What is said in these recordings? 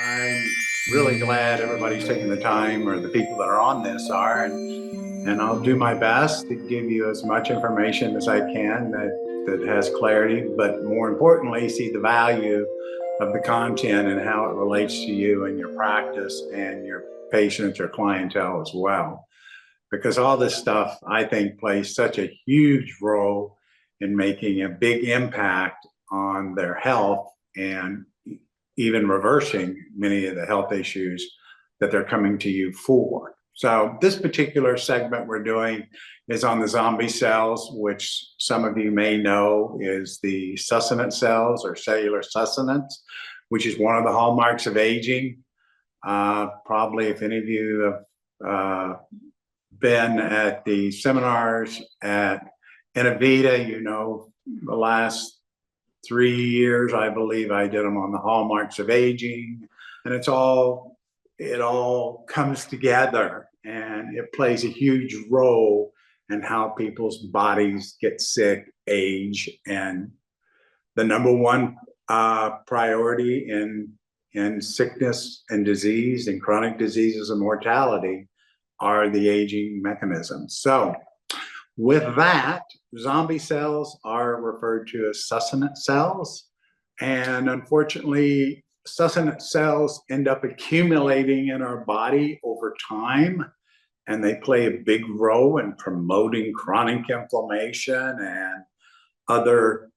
I'm really glad everybody's taking the time, or the people that are on this are, and I'll do my best to give you as much information as I can that has clarity, but more importantly, see the value of the content and how it relates to you and your practice and your patients or clientele as well. Because all this stuff, I think, plays such a huge role in making a big impact on their health and even reversing many of the health issues that they're coming to you for. So this particular segment we're doing is on the zombie cells, which some of you may know is the senescent cells or cellular senescence, which is one of the hallmarks of aging. Probably if any of you have been at the seminars at Inno-Vita, you know, the last 3 years, I believe I did them on the hallmarks of aging, and it all comes together, and it plays a huge role in how people's bodies get sick, age, and the number one priority in sickness and disease and chronic diseases and mortality are the aging mechanisms. So with that, zombie cells are referred to as senescent cells. And unfortunately, senescent cells end up accumulating in our body over time, and they play a big role in promoting chronic inflammation and other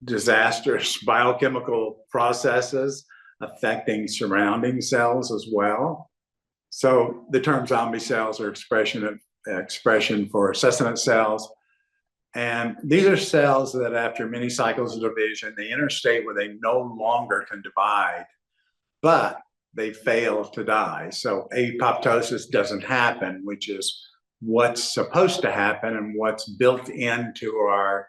disastrous biochemical processes affecting surrounding cells as well. So the term zombie cells are expression for senescent cells. And these are cells that after many cycles of division, they enter a state where they no longer can divide, but they fail to die. So apoptosis doesn't happen, which is what's supposed to happen and what's built into our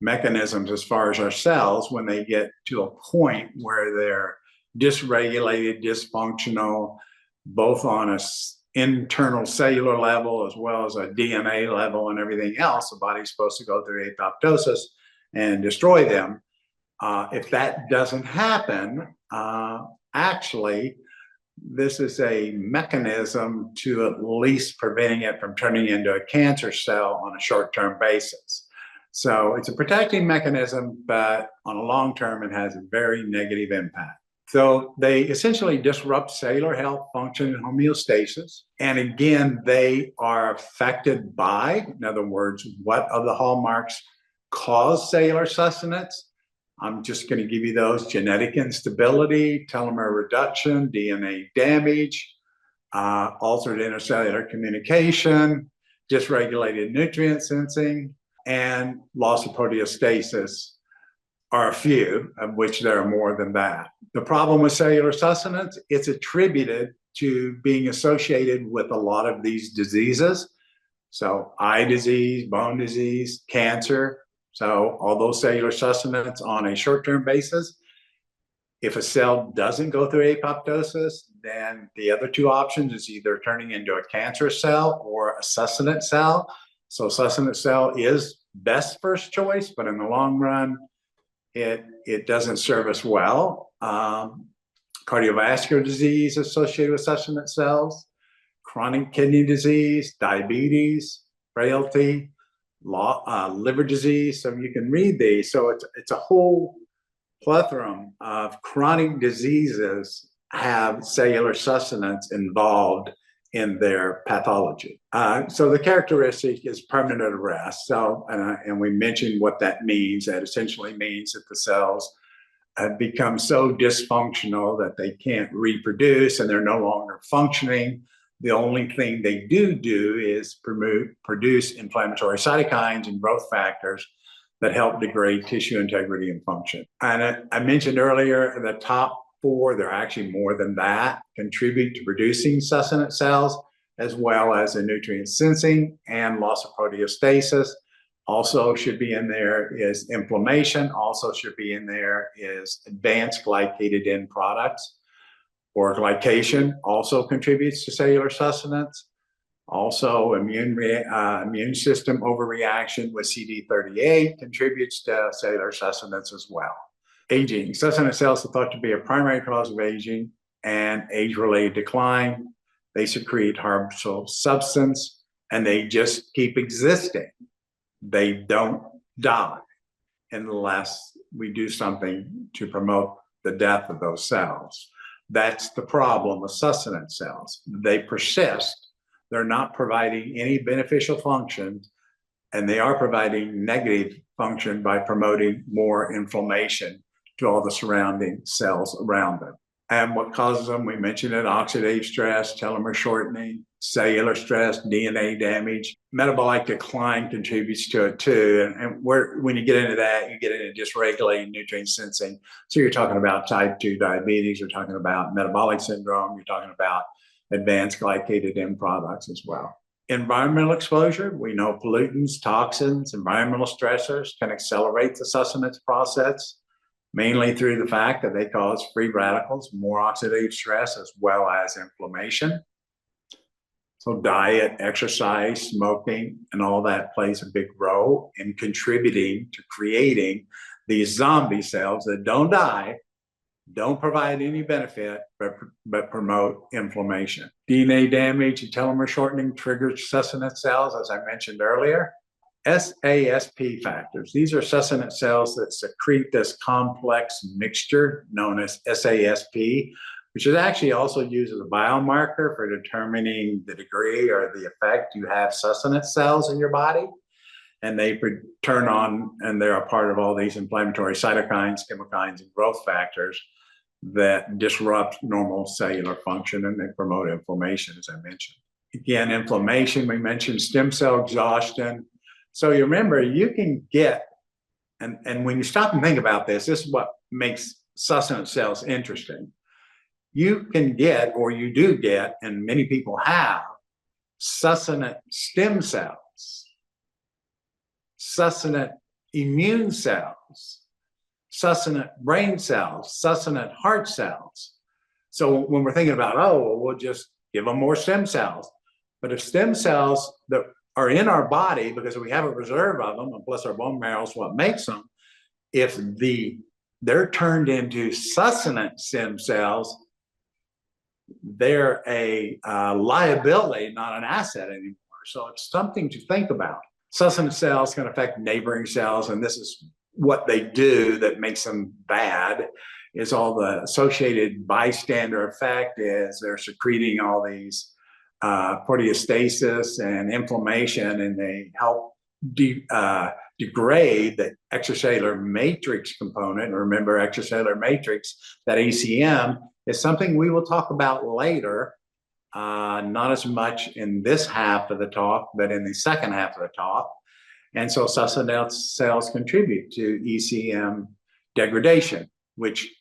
mechanisms as far as our cells when they get to a point where they're dysregulated, dysfunctional, both on a internal cellular level as well as a DNA level and everything else. The body's supposed to go through apoptosis and destroy them. If that doesn't happen, actually, this is a mechanism to at least preventing it from turning into a cancer cell on a short-term basis. So it's a protecting mechanism, but on a long term, it has a very negative impact. So they essentially disrupt cellular health, function, and homeostasis. And again, they are affected by, in other words, what of the hallmarks cause cellular sustenance. I'm just going to give you those: genetic instability, telomere reduction, DNA damage, altered intercellular communication, dysregulated nutrient sensing, and loss of proteostasis are a few, of which there are more than that. The problem with cellular sustenance, it's attributed to being associated with a lot of these diseases. So eye disease, bone disease, cancer. So although cellular sustenance on a short-term basis, if a cell doesn't go through apoptosis, then the other two options is either turning into a cancerous cell or a sustenance cell. So sustenance cell is best first choice, but in the long run, it doesn't serve us well. Cardiovascular disease associated with sustenance cells, chronic kidney disease, diabetes, frailty, liver disease. So you can read these. So it's a whole plethora of chronic diseases have cellular sustenance involved in their pathology. So the characteristic is permanent arrest. So, and we mentioned what that means. That essentially means that the cells have become so dysfunctional that they can't reproduce and they're no longer functioning. The only thing they do is produce inflammatory cytokines and growth factors that help degrade tissue integrity and function. And I mentioned earlier, the top four, there are actually more than that, contribute to producing senescent cells, as well as the nutrient sensing and loss of proteostasis. Also should be in there is inflammation. Also should be in there is advanced glycated end products, or glycation also contributes to cellular sustenance. Also, immune system overreaction with CD38 contributes to cellular sustenance as well. Aging. Succinate cells are thought to be a primary cause of aging and age-related decline. They secrete harmful substance and they just keep existing. They don't die unless we do something to promote the death of those cells. That's the problem with succinate cells. They persist. They're not providing any beneficial function, and they are providing negative function by promoting more inflammation to all the surrounding cells around them. And what causes them? We mentioned it: oxidative stress, telomere shortening, cellular stress, DNA damage. Metabolic decline contributes to it too. And when you get into that, you get into dysregulating nutrient sensing. So you're talking about type 2 diabetes, you're talking about metabolic syndrome, you're talking about advanced glycated end products as well. Environmental exposure, we know pollutants, toxins, environmental stressors can accelerate the succinate process, mainly through the fact that they cause free radicals, more oxidative stress, as well as inflammation. So diet, exercise, smoking, and all that plays a big role in contributing to creating these zombie cells that don't die, don't provide any benefit, but promote inflammation. DNA damage and telomere shortening triggers succinate cells, as I mentioned earlier. SASP factors. These are succinate cells that secrete this complex mixture known as SASP, which is actually also used as a biomarker for determining the degree or the effect you have succinate cells in your body. And they turn on, and they're a part of all these inflammatory cytokines, chemokines, and growth factors that disrupt normal cellular function, and they promote inflammation, as I mentioned. Again, inflammation, we mentioned stem cell exhaustion. So you remember, you can get, and when you stop and think about this, this is what makes succinate cells interesting. You can get, or you do get, and many people have, succinate stem cells, succinate immune cells, succinate brain cells, succinate heart cells. So when we're thinking about, oh, well, we'll just give them more stem cells. But if stem cells that are in our body, because we have a reserve of them, and plus our bone marrow is what makes them, if they're turned into succinate stem cells, they're a liability, not an asset anymore. So it's something to think about. Succinate cells can affect neighboring cells, and this is what they do that makes them bad, is all the associated bystander effect is they're secreting all these proteostasis and inflammation, and they help degrade the extracellular matrix component. Remember, extracellular matrix, that ACM, is something we will talk about later, not as much in this half of the talk, but in the second half of the talk. And so succinate cells contribute to ECM degradation, which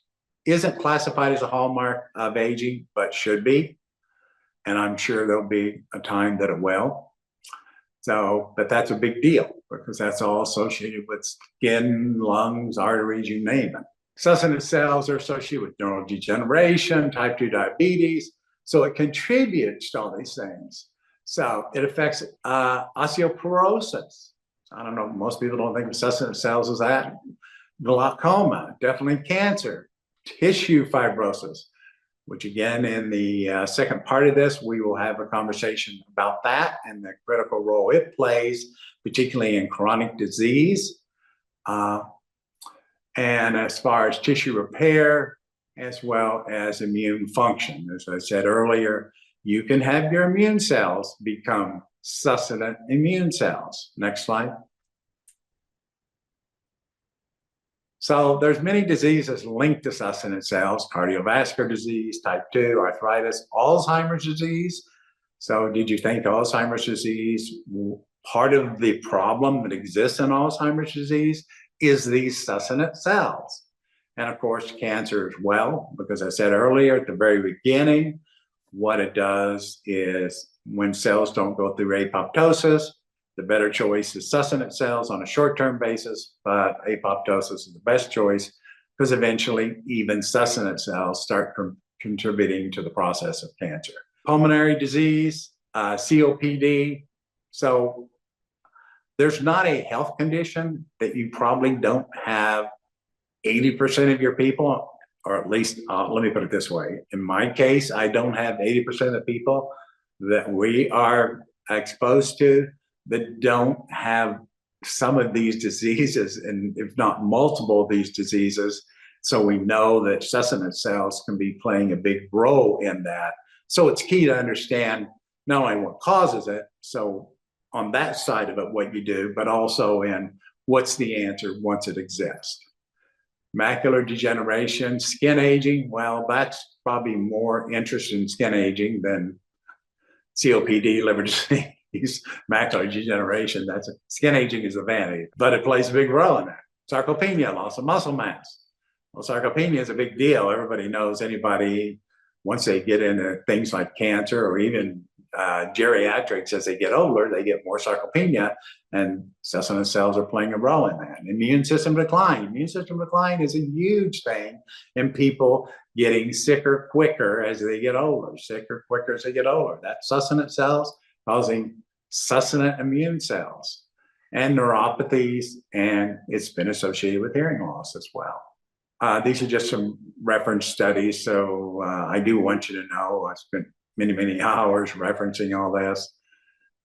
isn't classified as a hallmark of aging, but should be. And I'm sure there'll be a time that it will. So, but that's a big deal because that's all associated with skin, lungs, arteries, you name it. Succinate cells are associated with neurodegeneration, type 2 diabetes. So it contributes to all these things. So it affects osteoporosis. I don't know, most people don't think of succinate cells as that. Glaucoma, definitely cancer, tissue fibrosis, which again, in the second part of this, we will have a conversation about that and the critical role it plays, particularly in chronic disease. And as far as tissue repair, as well as immune function. As I said earlier, you can have your immune cells become succinate immune cells. Next slide. So there's many diseases linked to succinate cells: cardiovascular disease, type 2, arthritis, Alzheimer's disease. So did you think Alzheimer's disease, part of the problem that exists in Alzheimer's disease is these succinate cells? And of course, cancer as well, because I said earlier at the very beginning, what it does is when cells don't go through apoptosis, the better choice is succinate cells on a short-term basis, but apoptosis is the best choice because eventually even succinate cells start contributing to the process of cancer. Pulmonary disease, COPD. So there's not a health condition that you probably don't have 80% of your people, or at least, let me put it this way. In my case, I don't have 80% of the people that we are exposed to that don't have some of these diseases, and if not multiple of these diseases. So we know that succinate cells can be playing a big role in that. So it's key to understand not only what causes it, so on that side of it, what you do, but also in what's the answer once it exists. Macular degeneration, skin aging, well, that's probably more interest in skin aging than COPD, liver disease, macular degeneration. Skin aging is a vanity, but it plays a big role in that. Sarcopenia, loss of muscle mass. Well, sarcopenia is a big deal. Everybody knows anybody, once they get into things like cancer or even geriatrics, as they get older, they get more sarcopenia, and succinate cells are playing a role in that. Immune system decline. Immune system decline is a huge thing in people getting sicker quicker as they get older, sicker quicker as they get older. That's succinate cells causing succinate immune cells and neuropathies, and it's been associated with hearing loss as well. These are just some reference studies, so I do want you to know I spent many hours referencing all this.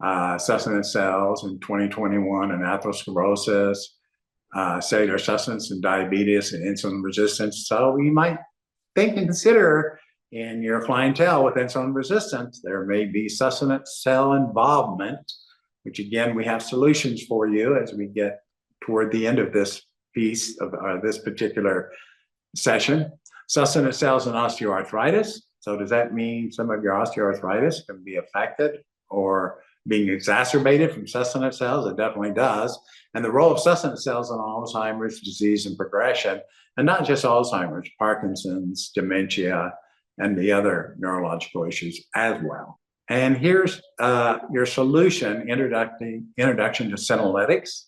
Succinate cells in 2021 and atherosclerosis, cellular succinate and diabetes and insulin resistance. So you might think and consider in your clientele with insulin resistance, there may be succinate cell involvement, which again, we have solutions for you as we get toward the end of this piece of this particular session. Succinate cells and osteoarthritis. So does that mean some of your osteoarthritis can be affected or being exacerbated from succinate cells? It definitely does. And the role of succinate cells in Alzheimer's disease and progression, and not just Alzheimer's, Parkinson's, dementia, and the other neurological issues as well. And here's your solution, introduction to senolytics.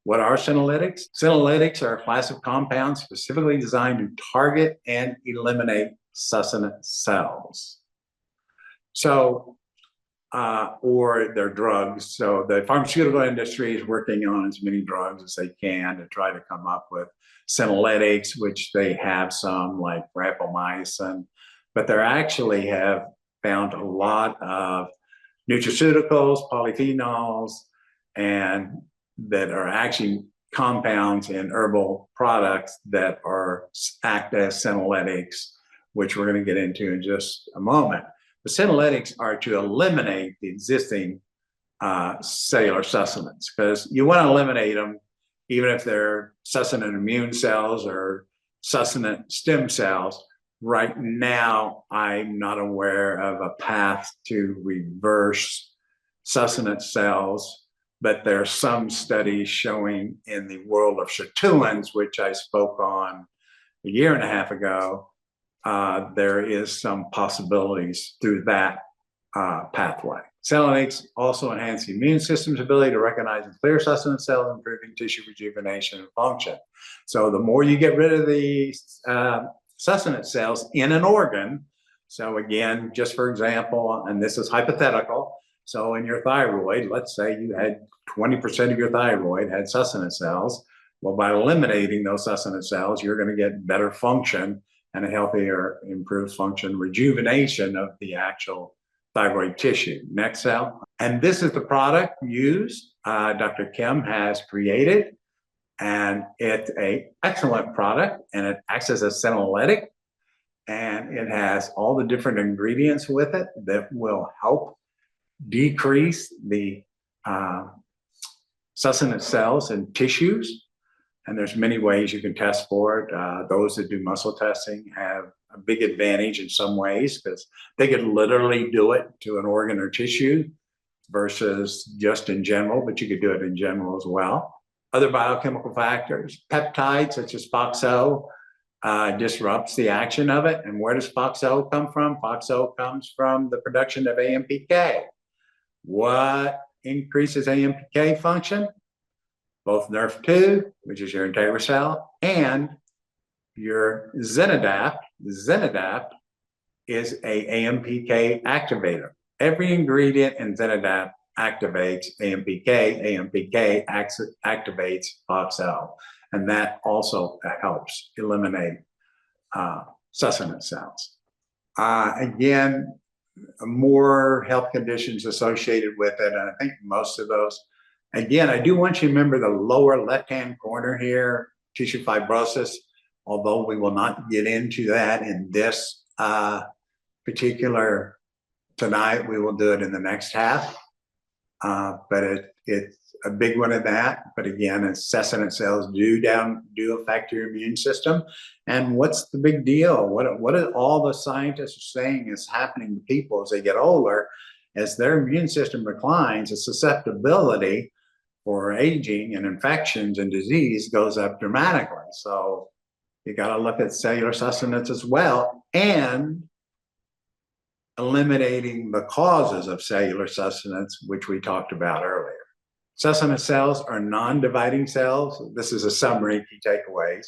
What are senolytics? Senolytics are a class of compounds specifically designed to target and eliminate succinate cells. So, or they're drugs. So the pharmaceutical industry is working on as many drugs as they can to try to come up with senolytics, which they have some like rapamycin, but they actually have found a lot of nutraceuticals, polyphenols, and that are actually compounds in herbal products that act as senolytics, which we're going to get into in just a moment. The senolytics are to eliminate the existing cellular succinants, because you want to eliminate them even if they're succinate immune cells or succinate stem cells. Right now, I'm not aware of a path to reverse succinate cells, but there are some studies showing in the world of sirtuins, which I spoke on a year and a half ago, there is some possibilities through that pathway. Senolytics also enhance the immune system's ability to recognize and clear succinate cells, improving tissue rejuvenation and function. So the more you get rid of the succinate cells in an organ, so again, just for example, and this is hypothetical, so in your thyroid, let's say you had 20% of your thyroid had succinate cells. Well, by eliminating those succinate cells, you're going to get better function and a healthier, improved function, rejuvenation of the actual thyroid tissue. Next cell. And this is the product used, Dr. Kim has created, and it's an excellent product, and it acts as a senolytic, and it has all the different ingredients with it that will help decrease the succinate cells in tissues. And there's many ways you can test for it. Those that do muscle testing have a big advantage in some ways because they could literally do it to an organ or tissue versus just in general, but you could do it in general as well. Other biochemical factors, peptides such as FOXO disrupts the action of it. And where does FOXO come from? FOXO comes from the production of AMPK. What increases AMPK function? Both NRF2, which is your integral cell, and your Zenadapt. Zenadapt is a AMPK activator. Every ingredient in Zenadapt activates AMPK. AMPK activates FOXO. and that also helps eliminate senescent cells. Again, more health conditions associated with it, and I think most of those. Again, I do want you to remember the lower left-hand corner here, tissue fibrosis, although we will not get into that in this particular tonight. We will do it in the next half, but it's a big one of that. But again, senescent cells do affect your immune system. And what's the big deal? What are all the scientists are saying is happening to people as they get older, as their immune system declines, the susceptibility for aging and infections and disease goes up dramatically. So you got to look at cellular sustenance as well, and eliminating the causes of cellular sustenance, which we talked about earlier. Senescent cells are non-dividing cells. This is a summary, key takeaways,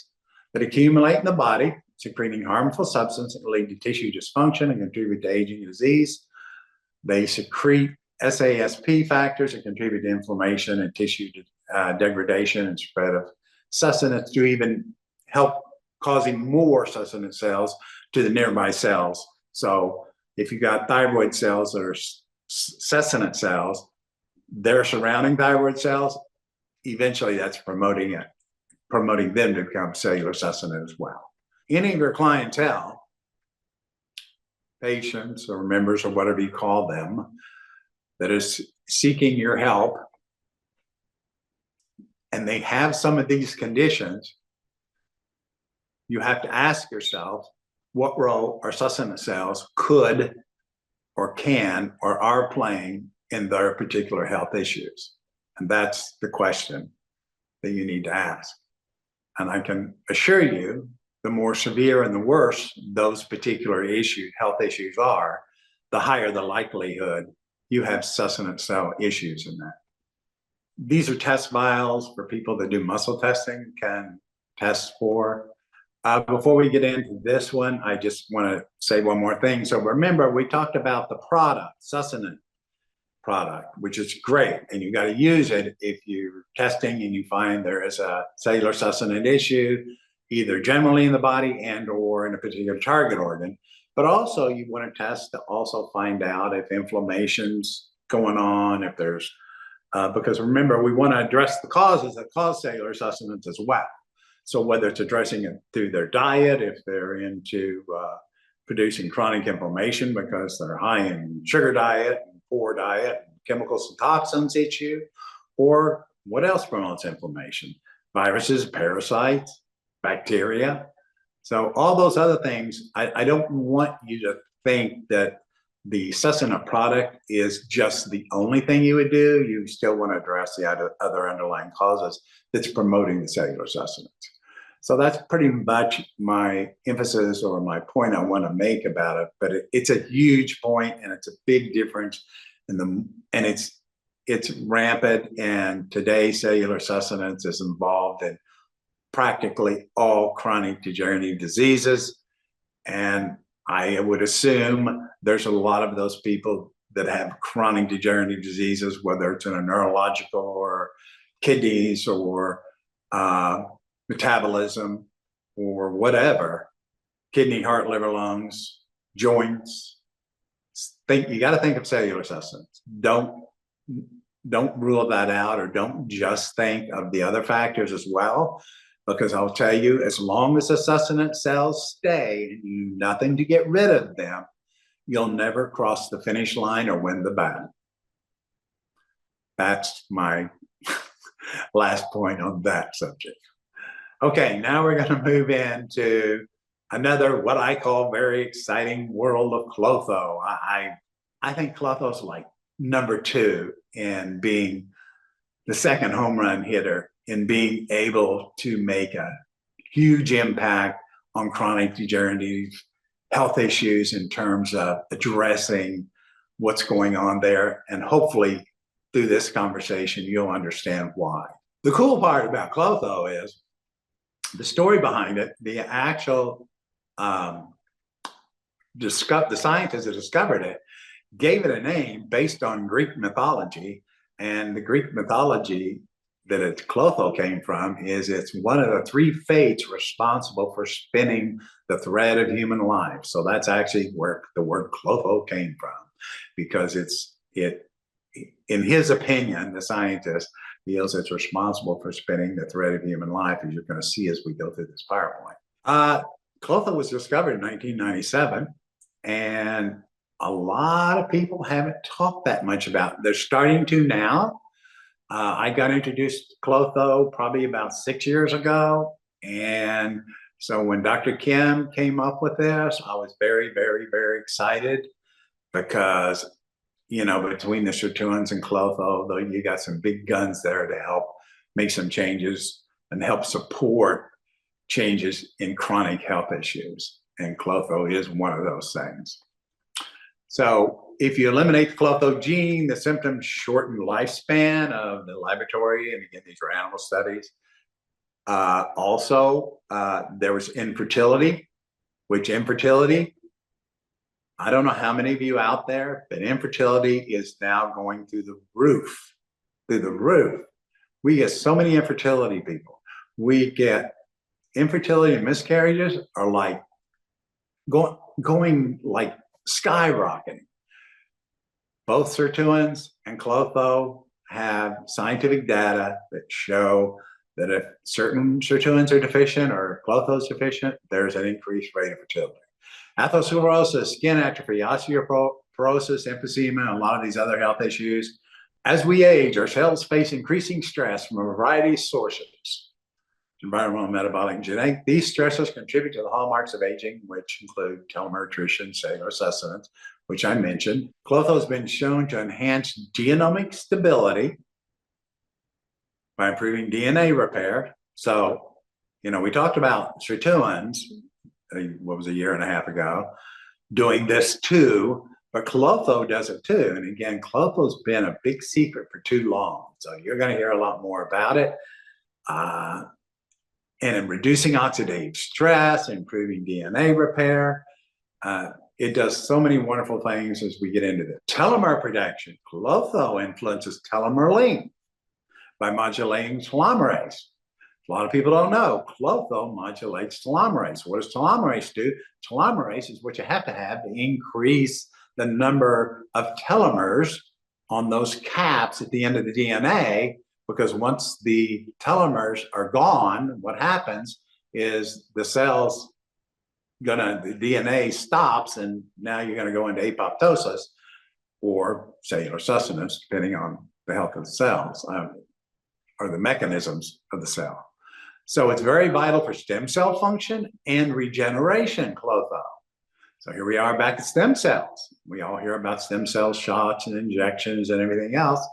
that accumulate in the body, secreting harmful substances that lead to tissue dysfunction and contribute to aging and disease. They secrete SASP factors that contribute to inflammation and tissue degradation and spread of sustenance, to even help causing more senescent cells to the nearby cells. So if you got thyroid cells that are senescent cells, they're surrounding thyroid cells, eventually that's promoting them to become cellular senescent as well. Any of your clientele, patients or members or whatever you call them, that is seeking your help, and they have some of these conditions, you have to ask yourself, what role our senescent cells could or can or are playing in their particular health issues? And that's the question that you need to ask. And I can assure you, the more severe and the worse those particular health issues are, the higher the likelihood you have senescent cell issues in that. These are test vials for people that do muscle testing, can test for. Before we get into this one, I just want to say one more thing. So remember, we talked about the product, senescent product, which is great, and you got to use it if you're testing and you find there is a cellular senescent issue, either generally in the body and or in a particular target organ. But also you want to test to also find out if inflammation's going on, if there's, because remember, we want to address the causes that cause cellular senescence as well. So whether it's addressing it through their diet, if they're into producing chronic inflammation because they're high in sugar diet, and poor diet, chemicals and toxins issue, or what else promotes inflammation? Viruses, parasites, bacteria. So all those other things, I don't want you to think that the senescent product is just the only thing you would do. You still want to address the other underlying causes that's promoting the cellular senescence. So that's pretty much my emphasis or my point I want to make about it. But it's a huge point, and it's a big difference and it's rampant. And today, cellular senescence is involved in practically all chronic degenerative diseases. And I would assume there's a lot of those people that have chronic degenerative diseases, whether it's in a neurological or kidneys or metabolism or whatever, kidney, heart, liver, lungs, joints. You got to think of cellular senescence. Don't rule that out, or don't just think of the other factors as well. Because I'll tell you, as long as the senescent cells stay and you do nothing to get rid of them, you'll never cross the finish line or win the battle. That's my last point on that subject. Okay, now we're going to move into another, what I call, very exciting world of Klotho. I think Klotho's like #2 in being the second home run hitter, in being able to make a huge impact on chronic degenerative health issues in terms of addressing what's going on there. And hopefully through this conversation, you'll understand why. The cool part about Klotho is the story behind it. The actual, the scientists that discovered it gave it a name based on Greek mythology. And the Greek mythology Klotho came from is it's one of the three fates responsible for spinning the thread of human life. So that's actually where the word Klotho came from, because in his opinion, the scientist feels it's responsible for spinning the thread of human life, as you're going to see as we go through this PowerPoint. Klotho was discovered in 1997, and a lot of people haven't talked that much about it. They're starting to now. I got introduced to Klotho probably about 6 years ago. And so when Dr. Kim came up with this, I was very, very, very excited because, you know, between the sirtuins and Klotho, though, you got some big guns there to help make some changes and help support changes in chronic health issues. And Klotho is one of those things. So if you eliminate the Klotho gene, the symptoms shorten lifespan of the laboratory. And again, these are animal studies. Also, there was infertility, which infertility, I don't know how many of you out there, but infertility is now going through the roof, We get so many infertility people. We get infertility and miscarriages are like going like skyrocketing. Both sirtuins and Klotho have scientific data that show that if certain sirtuins are deficient or Klotho is deficient, there's an increased rate of fertility. Atherosclerosis, skin atrophy, osteoporosis, emphysema, and a lot of these other health issues. As we age, our cells face increasing stress from a variety of sources. Environmental, metabolic, and genetic. These stressors contribute to the hallmarks of aging, which include telomere attrition, cellular sustenance, which I mentioned. Klotho has been shown to enhance genomic stability by improving DNA repair. So, you know, we talked about sirtuins, what was a year and a half ago, doing this too, but Klotho does it too. And again, Klotho's been a big secret for too long. So you're going to hear a lot more about it. And in reducing oxidative stress, improving DNA repair. It does so many wonderful things as we get into this. Telomere protection. Klotho influences telomere length by modulating telomerase. A lot of people don't know. Klotho modulates telomerase. What does telomerase do? Telomerase is what you have to increase the number of telomeres on those caps at the end of the DNA, because once the telomeres are gone, what happens is the DNA stops, and now you're going to go into apoptosis or cellular sustenance, depending on the health of the cells or the mechanisms of the cell. So it's very vital for stem cell function and regeneration, Klotho. So here we are back at stem cells. We all hear about stem cell shots and injections and everything else.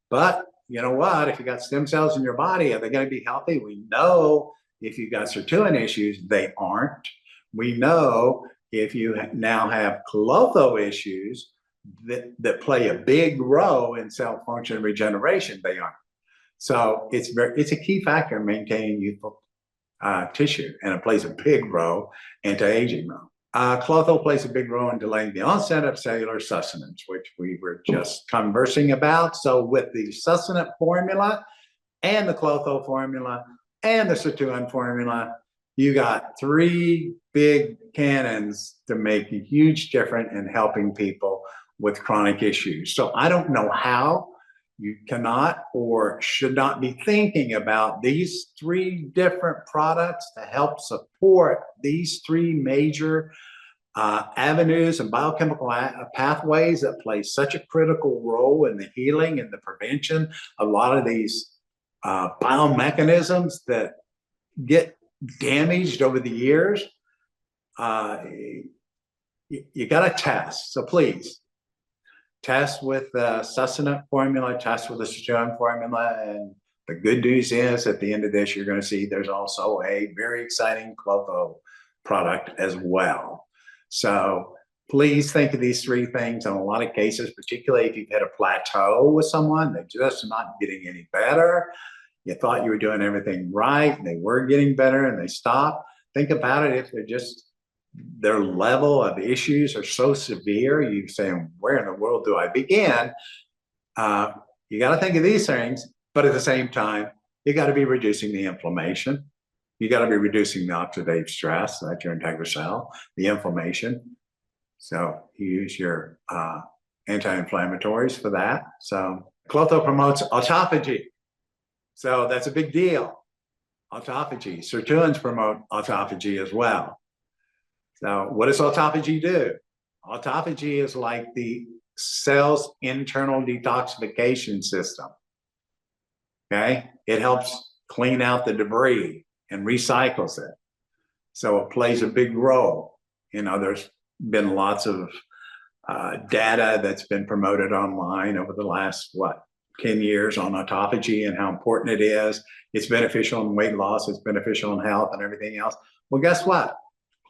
But you know what? If you got stem cells in your body, are they going to be healthy? We know if you've got sirtuin issues, they aren't. We know if you now have Klotho issues that play a big role in cell function and regeneration, they aren't. So it's a key factor in maintaining youthful tissue, and it plays a big role anti-aging role. Klotho plays a big role in delaying the onset of cellular sustenance, which we were just conversing about. So with the sustenance formula and the Klotho formula and the sirtuin formula, you got three big cannons to make a huge difference in helping people with chronic issues. So I don't know how you cannot or should not be thinking about these three different products to help support these three major avenues and biochemical pathways that play such a critical role in the healing and the prevention of a lot of these biomechanisms that get damaged over the years. You got to test. So please test with the sustenance formula, test with the sirtuin formula. And the good news is at the end of this, you're going to see there's also a very exciting Klotho product as well. So please think of these three things. In a lot of cases, particularly if you've hit a plateau with someone, they're just not getting any better. You thought you were doing everything right, and they were getting better, and they stopped. Think about it. If they're just, their level of issues are so severe, you say, where in the world do I begin? You got to think of these things, but at the same time, You got to be reducing the inflammation. You got to be reducing the oxidative stress, that's your integral cell, the inflammation. So you use your anti-inflammatories for that. So Klotho promotes autophagy. So that's a big deal. Autophagy. Sirtuins promote autophagy as well. So what does autophagy do? Autophagy is like the cell's internal detoxification system. Okay? It helps clean out the debris and recycles it. So it plays a big role. You know, there's been lots of data that's been promoted online over the last, 10 years on autophagy and how important it is. It's beneficial in weight loss, it's beneficial in health and everything else. Well, guess what?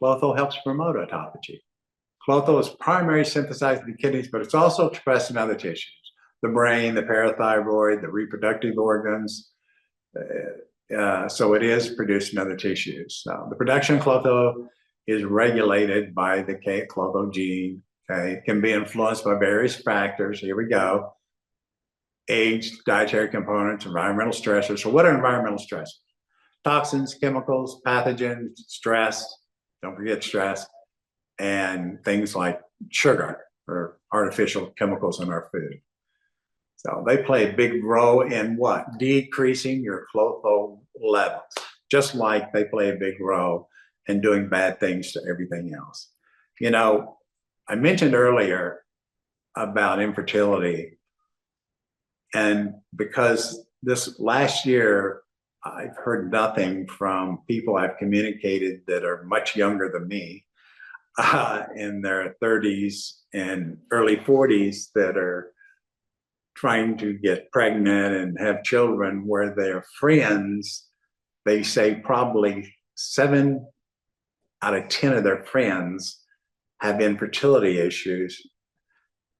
Klotho helps promote autophagy. Klotho is primarily synthesized in the kidneys, but it's also expressed in other tissues, the brain, the parathyroid, the reproductive organs. So it is produced in other tissues. So the production of Klotho is regulated by the Klotho gene. Okay, it can be influenced by various factors. Here we go. Age, dietary components, environmental stressors. So what are environmental stressors? Toxins, chemicals, pathogens, stress, don't forget stress, and things like sugar or artificial chemicals in our food. So they play a big role in what? Decreasing your Klotho levels, just like they play a big role in doing bad things to everything else. You know, I mentioned earlier about infertility, and because this last year, I've heard nothing from people I've communicated that are much younger than me, in their 30s and early 40s, that are trying to get pregnant and have children, where their friends, they say probably 7 out of 10 of their friends have infertility issues.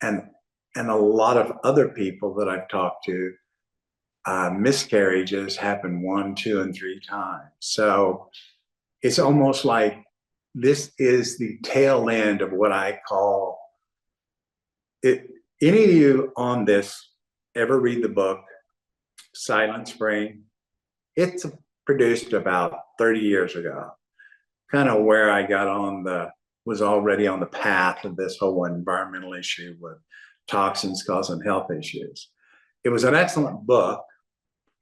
And a lot of other people that I've talked to, miscarriages happen 1, 2, and 3 times. So it's almost like this is the tail end of what I call it. Any of you on this ever read the book Silent Spring? It's produced about 30 years ago, kind of where I got on was already on the path of this whole environmental issue with toxins causing health issues. It was an excellent book.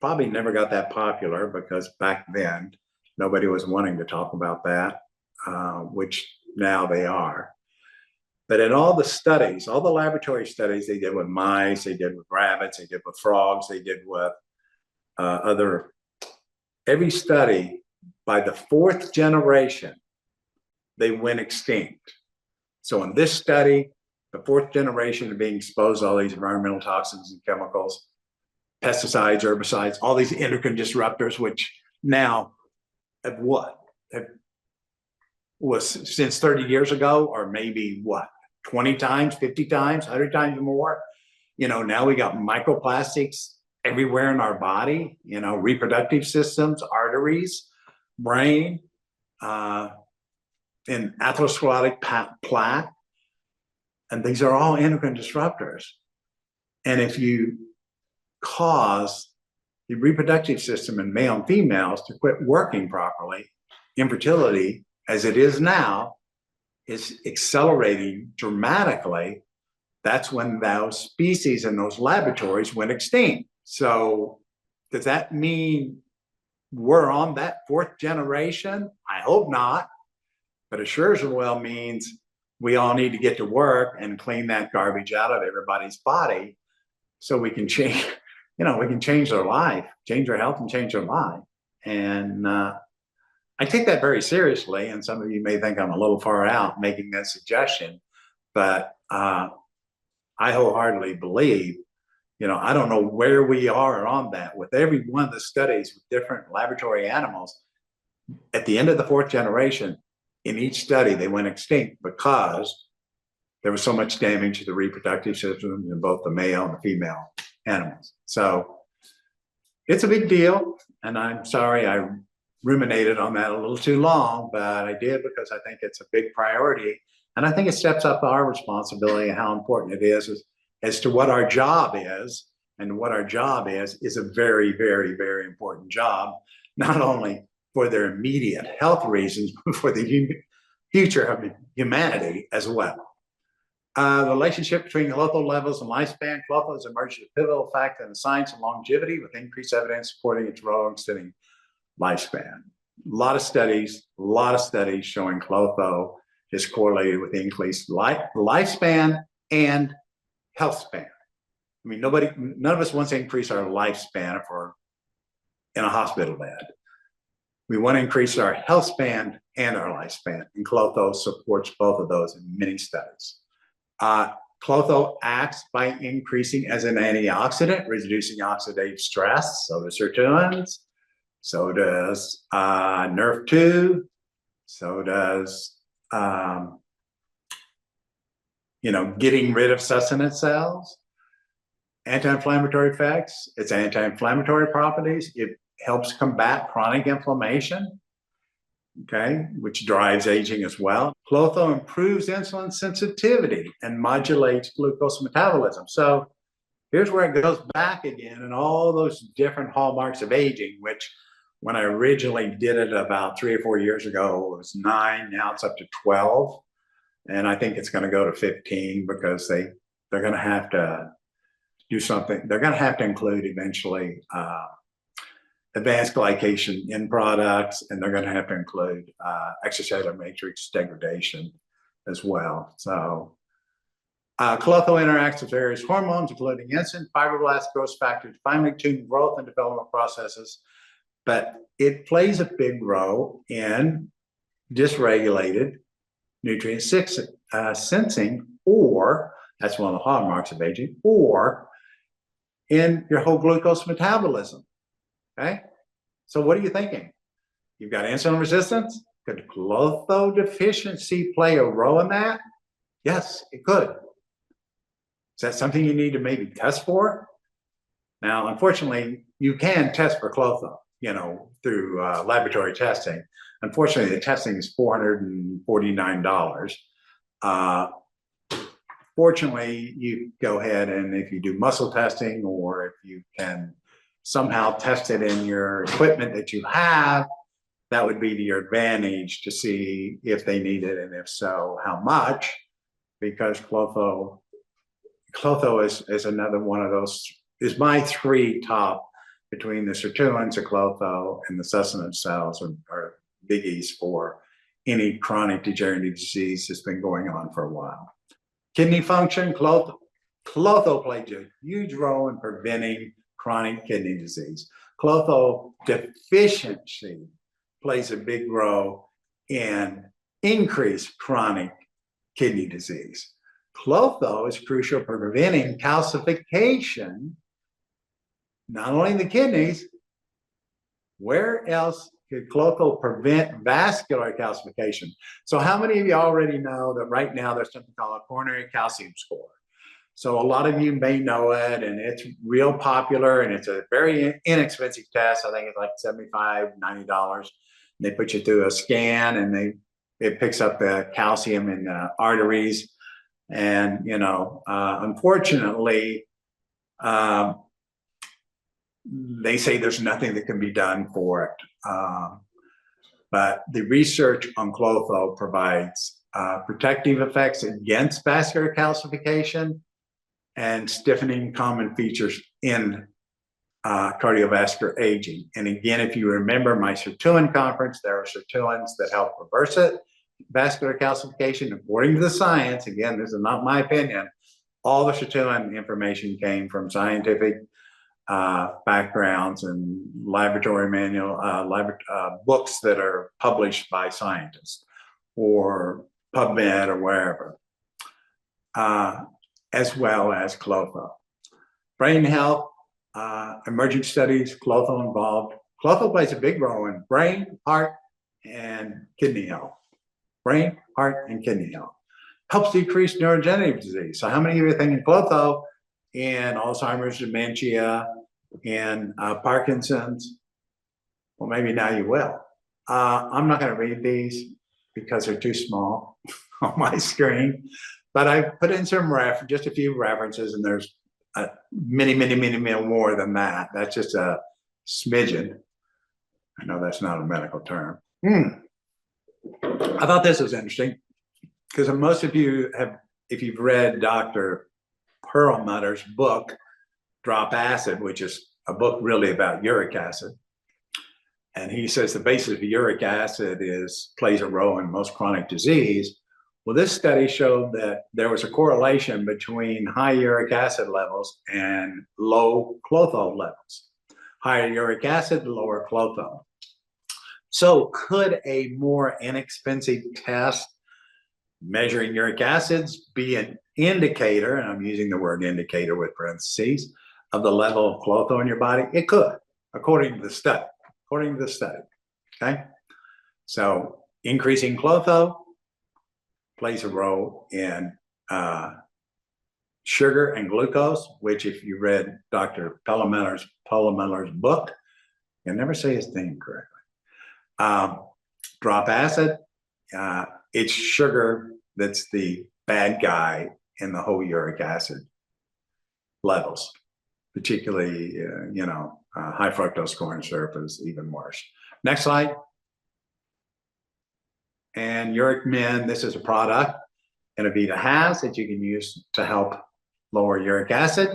Probably never got that popular because back then nobody was wanting to talk about that, which now they are. But in all the studies, all the laboratory studies they did with mice, they did with rabbits, they did with frogs, they did with every study, by the 4th generation, they went extinct. So in this study, the 4th generation of being exposed to all these environmental toxins and chemicals, pesticides, herbicides, all these endocrine disruptors, which now was since 30 years ago, or maybe 20 times, 50 times, 100 times more. You know, now we got microplastics everywhere in our body, you know, reproductive systems, arteries, brain, and atherosclerotic plaque. And these are all endocrine disruptors. And if you cause the reproductive system in male and females to quit working properly, infertility, as it is now, is accelerating dramatically. That's when those species in those laboratories went extinct. So does that mean we're on that 4th generation? I hope not. But it sure as well means we all need to get to work and clean that garbage out of everybody's body so we can change, you know, we can change their life, change their health and change their life. And I take that very seriously. And some of you may think I'm a little far out making that suggestion, but I wholeheartedly believe, you know, I don't know where we are on that with every one of the studies with different laboratory animals. At the end of the 4th generation, in each study, they went extinct because there was so much damage to the reproductive system in both the male and the female animals. So it's a big deal. And I'm sorry I ruminated on that a little too long, but I did because I think it's a big priority. And I think it steps up our responsibility and how important it is as to what our job is and what our job is a very, very, very important job, not only for their immediate health reasons, but for the future of humanity as well. The relationship between Klotho levels and lifespan. Klotho has emerged as a pivotal factor in the science of longevity, with increased evidence supporting its role in extending lifespan. A lot of studies showing Klotho is correlated with increased lifespan and health span. I mean, none of us wants to increase our lifespan if we're in a hospital bed. We want to increase our health span and our lifespan, and Klotho supports both of those in many studies. Klotho acts by increasing as an antioxidant, reducing oxidative stress. So does sirtuins, so does NRF2, so does getting rid of senescent cells. Anti-inflammatory effects, its anti-inflammatory properties. It helps combat chronic inflammation, okay, which drives aging as well. Klotho improves insulin sensitivity and modulates glucose metabolism. So here's where it goes back again, and all those different hallmarks of aging, which when I originally did it about 3 or 4 years ago, it was 9, now it's up to 12. And I think it's going to go to 15 because they're going to have to do something. They're going to have to include eventually advanced glycation in products, and they're going to have to include extracellular matrix degradation as well. So Klotho interacts with various hormones, including insulin, fibroblasts, growth factors, finely tuned growth and development processes, but it plays a big role in dysregulated nutrient sensing, or that's one of the hallmarks of aging, or in your whole glucose metabolism. Okay, so what are you thinking? You've got insulin resistance. Could Klotho deficiency play a role in that? Yes, it could. Is that something you need to maybe test for? Now, unfortunately, you can test for Klotho, through laboratory testing. Unfortunately, the testing is $449. Fortunately, you go ahead and if you do muscle testing, or if you can somehow test it in your equipment that you have, that would be to your advantage to see if they need it, and if so, how much, because Klotho is another one of those, is my 3 top between the sirtuins, the Klotho, and the senescent cells are biggies for any chronic degenerative disease that's been going on for a while. Kidney function, Klotho plays a huge role in preventing chronic kidney disease. Klotho deficiency plays a big role in increased chronic kidney disease. Klotho is crucial for preventing calcification, not only in the kidneys. Where else could Klotho prevent vascular calcification? So how many of you already know that right now there's something called a coronary calcium score? So a lot of you may know it, and it's real popular, and it's a very inexpensive test. I think it's like $75, $90. They put you through a scan, and it picks up the calcium in the arteries. And, unfortunately, they say there's nothing that can be done for it. But the research on Klotho provides protective effects against vascular calcification and stiffening common features in cardiovascular aging. And again, if you remember my sirtuin conference, there are sirtuins that help reverse it. Vascular calcification, according to the science, again, this is not my opinion, all the sirtuin information came from scientific backgrounds and laboratory manual books that are published by scientists or PubMed or wherever, as well as Klotho. Brain health, emerging studies, Klotho involved. Klotho plays a big role in brain, heart, and kidney health. Brain, heart, and kidney health. Helps decrease neurodegenerative disease. So how many of you are thinking Klotho in Alzheimer's, dementia, and Parkinson's? Well, maybe now you will. I'm not going to read these because they're too small on my screen, but I put in some just a few references, and there's many more than that. That's just a smidgen. I know that's not a medical term. I thought this was interesting because most of you have, if you've read Dr. Perlmutter's book, Drop Acid, which is a book really about uric acid. And he says the basis of uric acid plays a role in most chronic disease. Well, this study showed that there was a correlation between high uric acid levels and low Klotho levels. Higher uric acid, lower Klotho. So could a more inexpensive test measuring uric acids be an indicator, and I'm using the word indicator with parentheses, of the level of Klotho in your body? It could, according to the study. According to the study, okay? So increasing Klotho plays a role in sugar and glucose, which if you read Dr. Perlmutter's book, you'll never say his name correctly. Drop acid, it's sugar that's the bad guy in the whole uric acid levels, particularly, high fructose corn syrup is even worse. Next slide. And Uric Min, this is a product Inno-Vita has that you can use to help lower uric acid.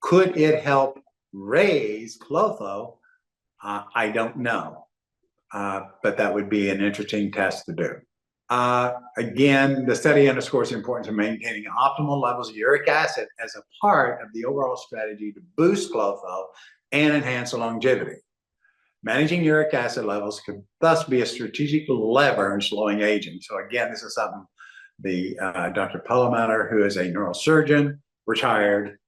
Could it help raise Klotho? I don't know, but that would be an interesting test to do. Again, the study underscores the importance of maintaining optimal levels of uric acid as a part of the overall strategy to boost Klotho and enhance longevity. Managing uric acid levels could thus be a strategic lever in slowing aging. So again, this is something the Dr. Perlmutter, who is a neurosurgeon, retired,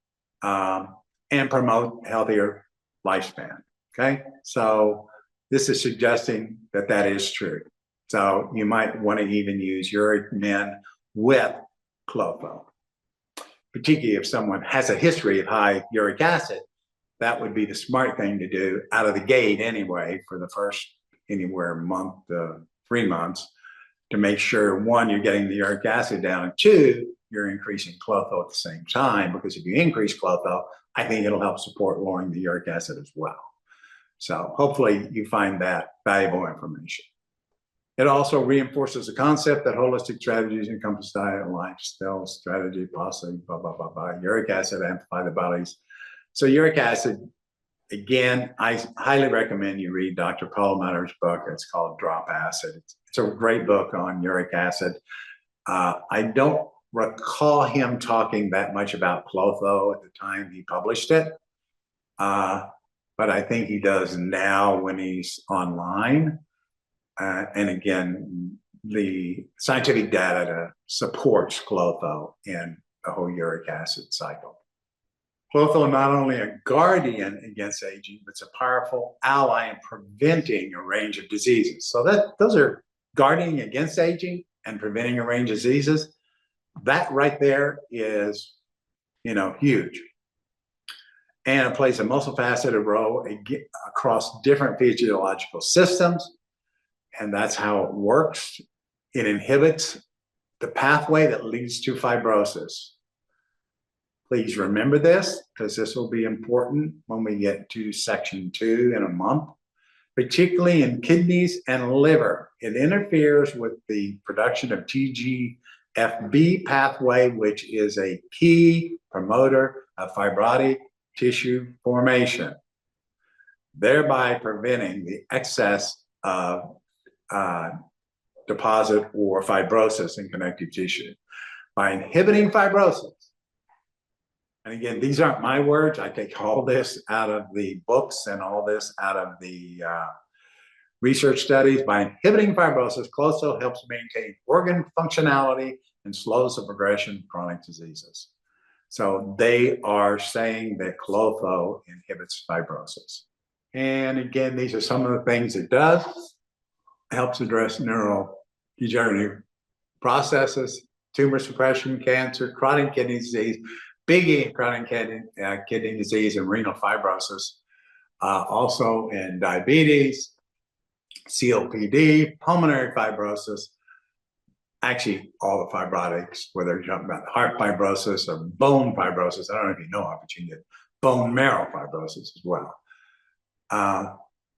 and promote healthier lifespan, okay? So this is suggesting that that is true. So you might want to even use Uric Min with Klotho, particularly if someone has a history of high uric acid. That would be the smart thing to do out of the gate anyway for the first anywhere month to 3 months to make sure, one, you're getting the uric acid down, and two, you're increasing Klotho at the same time, because if you increase Klotho, I think it'll help support lowering the uric acid as well. So hopefully you find that valuable information. It also reinforces the concept that holistic strategies encompass diet, lifestyle, strategy, policy, blah, blah, blah, blah. Uric acid amplify the body's. So uric acid, again, I highly recommend you read Dr. Perlmutter's book. It's called Drop Acid. It's a great book on uric acid. I don't recall him talking that much about Klotho at the time he published it, but I think he does now when he's online. And again, the scientific data supports Klotho in the whole uric acid cycle. Klotho not only a guardian against aging, but it's a powerful ally in preventing a range of diseases. So those are guarding against aging and preventing a range of diseases. That right there is, huge. And it plays a multifaceted role across different physiological systems. And that's how it works. It inhibits the pathway that leads to fibrosis. Please remember this, because this will be important when we get to section 2 in a month, particularly in kidneys and liver. It interferes with the production of TGFB pathway, which is a key promoter of fibrotic tissue formation, thereby preventing the excess of deposit or fibrosis in connective tissue. By inhibiting fibrosis, and again, these aren't my words, I take all this out of the books and all this out of the research studies. By inhibiting fibrosis, Klotho helps maintain organ functionality and slows the progression of chronic diseases. So they are saying that Klotho inhibits fibrosis. And again, these are some of the things it does. Helps address neurodegenerative processes, tumor suppression, cancer, chronic kidney disease, biggie, chronic kidney disease, and renal fibrosis. Also in diabetes, COPD, pulmonary fibrosis, actually all the fibrotics, whether you're talking about heart fibrosis or bone fibrosis. I don't know if you know of, but you get bone marrow fibrosis as well.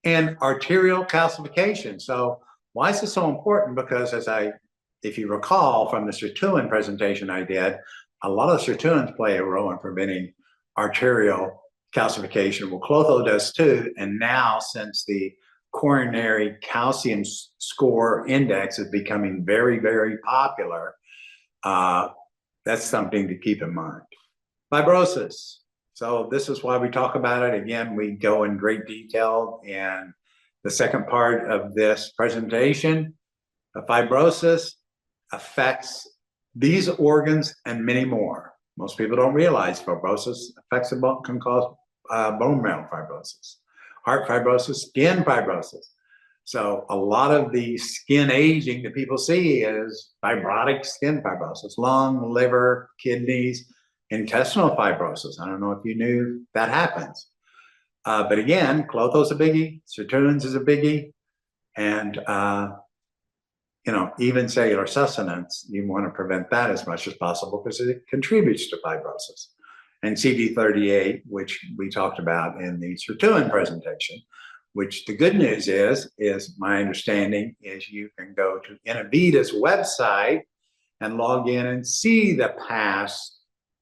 And arterial calcification. So why is this so important? Because if you recall from the sirtuin presentation I did, a lot of sirtuins play a role in preventing arterial calcification. Well, Klotho does too. And now, since the coronary calcium score index is becoming very, very popular, that's something to keep in mind. Fibrosis. So this is why we talk about it. Again, we go in great detail in the second part of this presentation. Fibrosis affects these organs and many more. Most people don't realize fibrosis affects can cause bone marrow fibrosis, heart fibrosis, skin fibrosis. So a lot of the skin aging that people see is fibrotic skin fibrosis, lung, liver, kidneys, intestinal fibrosis. I don't know if you knew that happens. But again, Klotho's a biggie, sirtuins is a biggie, and even cellular sustenance, you want to prevent that as much as possible because it contributes to fibrosis. And CD38, which we talked about in the sirtuin presentation, which the good news is my understanding is you can go to Inno-Vita's website and log in and see the past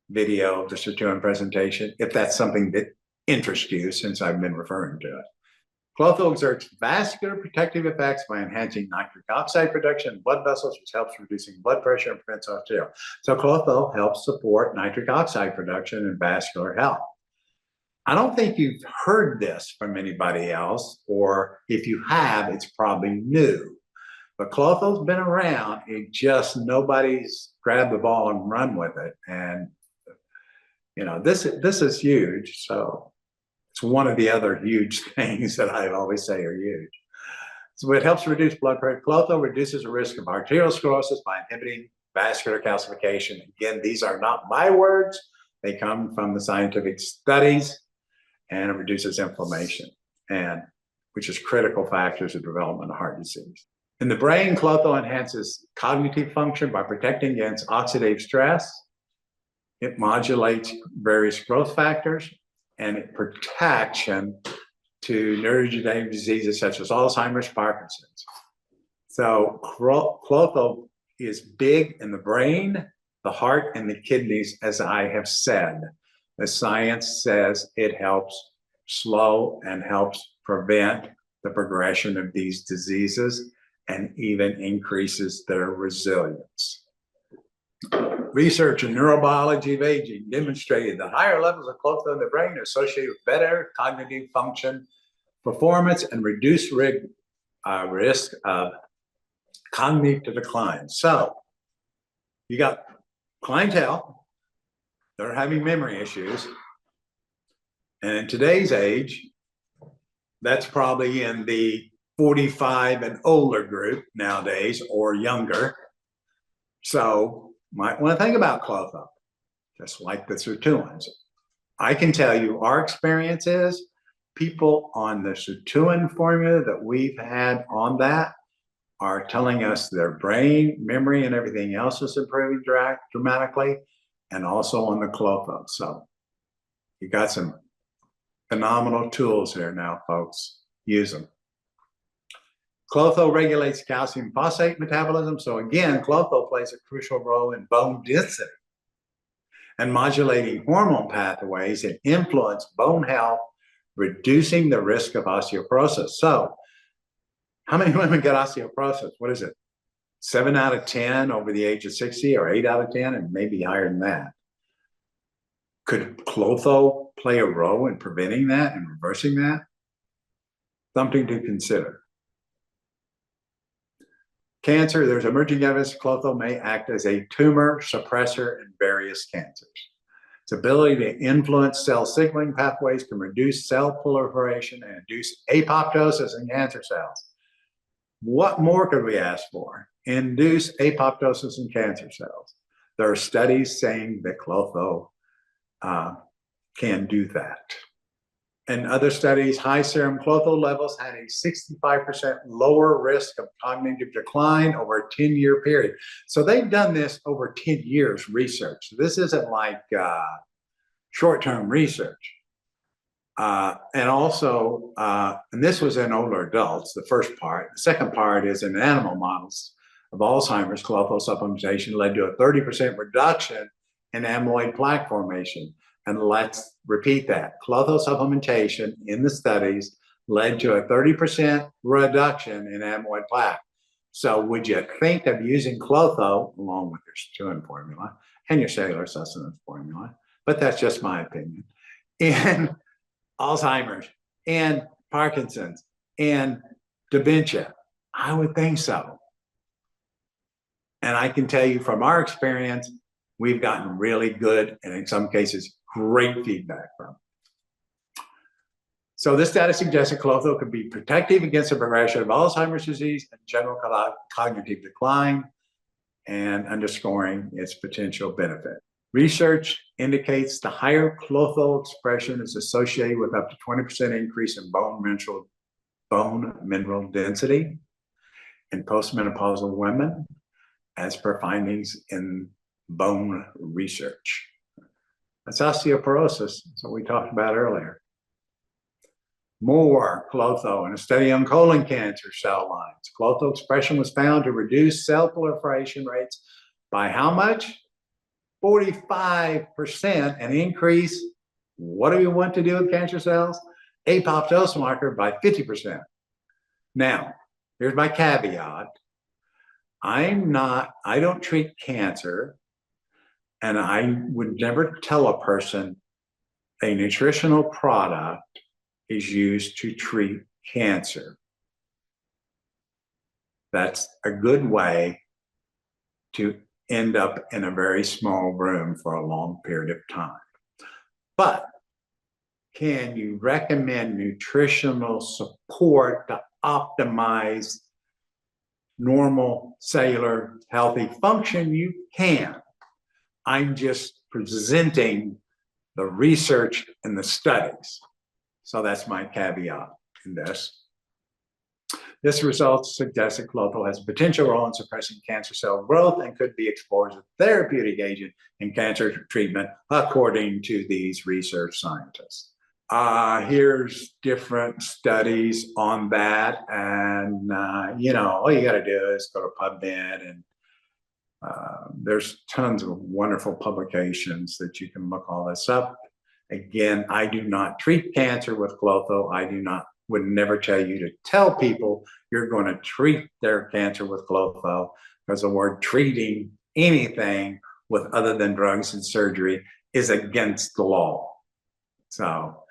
video of the sirtuin presentation, if that's something that interests you, since I've been referring to it. Klotho exerts vascular protective effects by enhancing nitric oxide production in blood vessels, which helps reducing blood pressure and prevents arterial. So Klotho helps support nitric oxide production and vascular health. I don't think you've heard this from anybody else, or if you have, it's probably new. But Klotho's been around, it just nobody's grabbed the ball and run with it. And this is huge. So it's one of the other huge things that I always say are huge. So it helps reduce blood pressure. Klotho reduces the risk of arteriosclerosis by inhibiting vascular calcification. Again, these are not my words. They come from the scientific studies, and it reduces inflammation, which is critical factors of development of heart disease. In the brain, Klotho enhances cognitive function by protecting against oxidative stress. It modulates various growth factors, and it protection to neurodegenerative diseases such as Alzheimer's, Parkinson's. So Klotho is big in the brain, the heart, and the kidneys, as I have said. The science says it helps slow and helps prevent the progression of these diseases and even increases their resilience. Research in neurobiology of aging demonstrated that higher levels of Klotho in the brain are associated with better cognitive function, performance, and reduced risk of cognitive decline. So you got clientele that are having memory issues. And in today's age, that's probably in the 45 and older group nowadays, or younger. So might want to think about Klotho, just like the sirtuins. I can tell you our experience is people on the sirtuin formula that we've had on that are telling us their brain, memory, and everything else is improving dramatically, and also on the Klotho. So you got some phenomenal tools here now, folks. Use them. Klotho regulates calcium phosphate metabolism. So again, Klotho plays a crucial role in bone density and modulating hormone pathways that influence bone health, reducing the risk of osteoporosis. So how many women get osteoporosis? What is it? 7 out of 10 over the age of 60, or 8 out of 10, and maybe higher than that. Could Klotho play a role in preventing that and reversing that? Something to consider. Cancer, there's emerging evidence Klotho may act as a tumor suppressor in various cancers. Its ability to influence cell signaling pathways can reduce cell proliferation and induce apoptosis in cancer cells. What more could we ask for? Induce apoptosis in cancer cells. There are studies saying that Klotho can do that. In other studies, high serum Klotho levels had a 65% lower risk of cognitive decline over a 10-year period. So they've done this over 10 years research. This isn't like short-term research. And also, and this was in older adults, the first part. The second part is in animal models of Alzheimer's, Klotho supplementation led to a 30% reduction in amyloid plaque formation. And let's repeat that. Klotho supplementation in the studies led to a 30% reduction in amyloid plaque. So would you think of using Klotho along with your chewing formula and your cellular sustenance formula? But that's just my opinion. In Alzheimer's and Parkinson's and dementia, I would think so. And I can tell you from our experience, we've gotten really good and in some cases, great feedback from. So this data suggests that Klotho could be protective against the progression of Alzheimer's disease and general cognitive decline, and underscoring its potential benefit. Research indicates the higher Klotho expression is associated with up to 20% increase in bone mineral density in postmenopausal women, as per findings in bone research. That's osteoporosis, that's what we talked about earlier. More Klotho in a study on colon cancer cell lines. Klotho expression was found to reduce cell proliferation rates by how much? 45%, and increase, what do we want to do with cancer cells? Apoptosis marker by 50%. Now, here's my caveat. I don't treat cancer, and I would never tell a person a nutritional product is used to treat cancer. That's a good way to end up in a very small room for a long period of time. But can you recommend nutritional support to optimize normal cellular healthy function? You can. I'm just presenting the research and the studies. So that's my caveat in this. This result suggests that Klotho has a potential role in suppressing cancer cell growth and could be explored as a therapeutic agent in cancer treatment, according to these research scientists. Here's different studies on that. And, all you got to do is go to PubMed, and there's tons of wonderful publications that you can look all this up. Again, I do not treat cancer with Klotho. Would never tell you to tell people you're going to treat their cancer with Klotho, because the word treating anything with other than drugs and surgery is against the law. So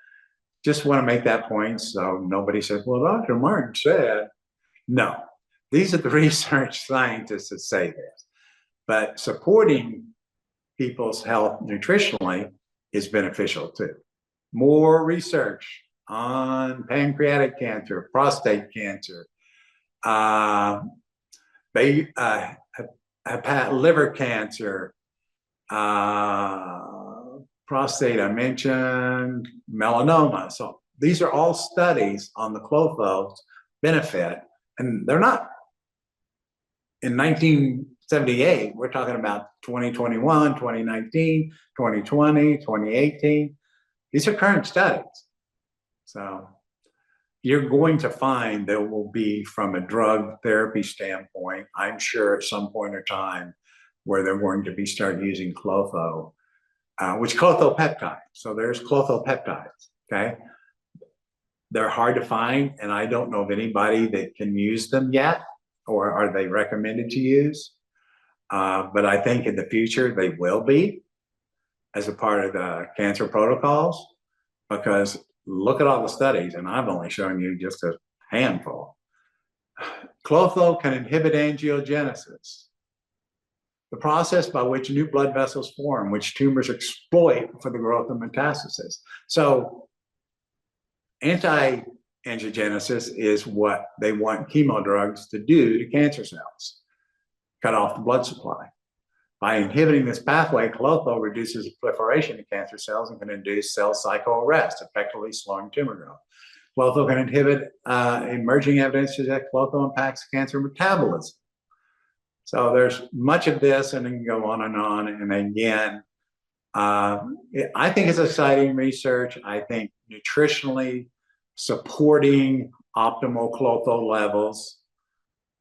just want to make that point so nobody says, well, Dr. Martin said. No, these are the research scientists that say this. But supporting people's health nutritionally is beneficial too. More research on pancreatic cancer, prostate cancer, liver cancer, prostate, I mentioned, melanoma. So these are all studies on the Klotho's benefit, and they're not in 1978. We're talking about 2021, 2019, 2020, 2018. These are current studies. So you're going to find there will be, from a drug therapy standpoint, I'm sure at some point in time, where they're going to be start using Klotho, which Klotho peptides. So there's Klotho peptides, okay? They're hard to find, and I don't know of anybody that can use them yet, or are they recommended to use? But I think in the future they will be as a part of the cancer protocols, because look at all the studies, and I've only shown you just a handful. Klotho can inhibit angiogenesis, the process by which new blood vessels form, which tumors exploit for the growth of metastasis. So anti-angiogenesis is what they want chemo drugs to do to cancer cells, cut off the blood supply. By inhibiting this pathway, Klotho reduces the proliferation of cancer cells and can induce cell cycle arrest, effectively slowing tumor growth. Klotho can inhibit emerging evidence that Klotho impacts cancer metabolism. So there's much of this, and it can go on. And again, I think it's exciting research. I think nutritionally supporting optimal Klotho levels,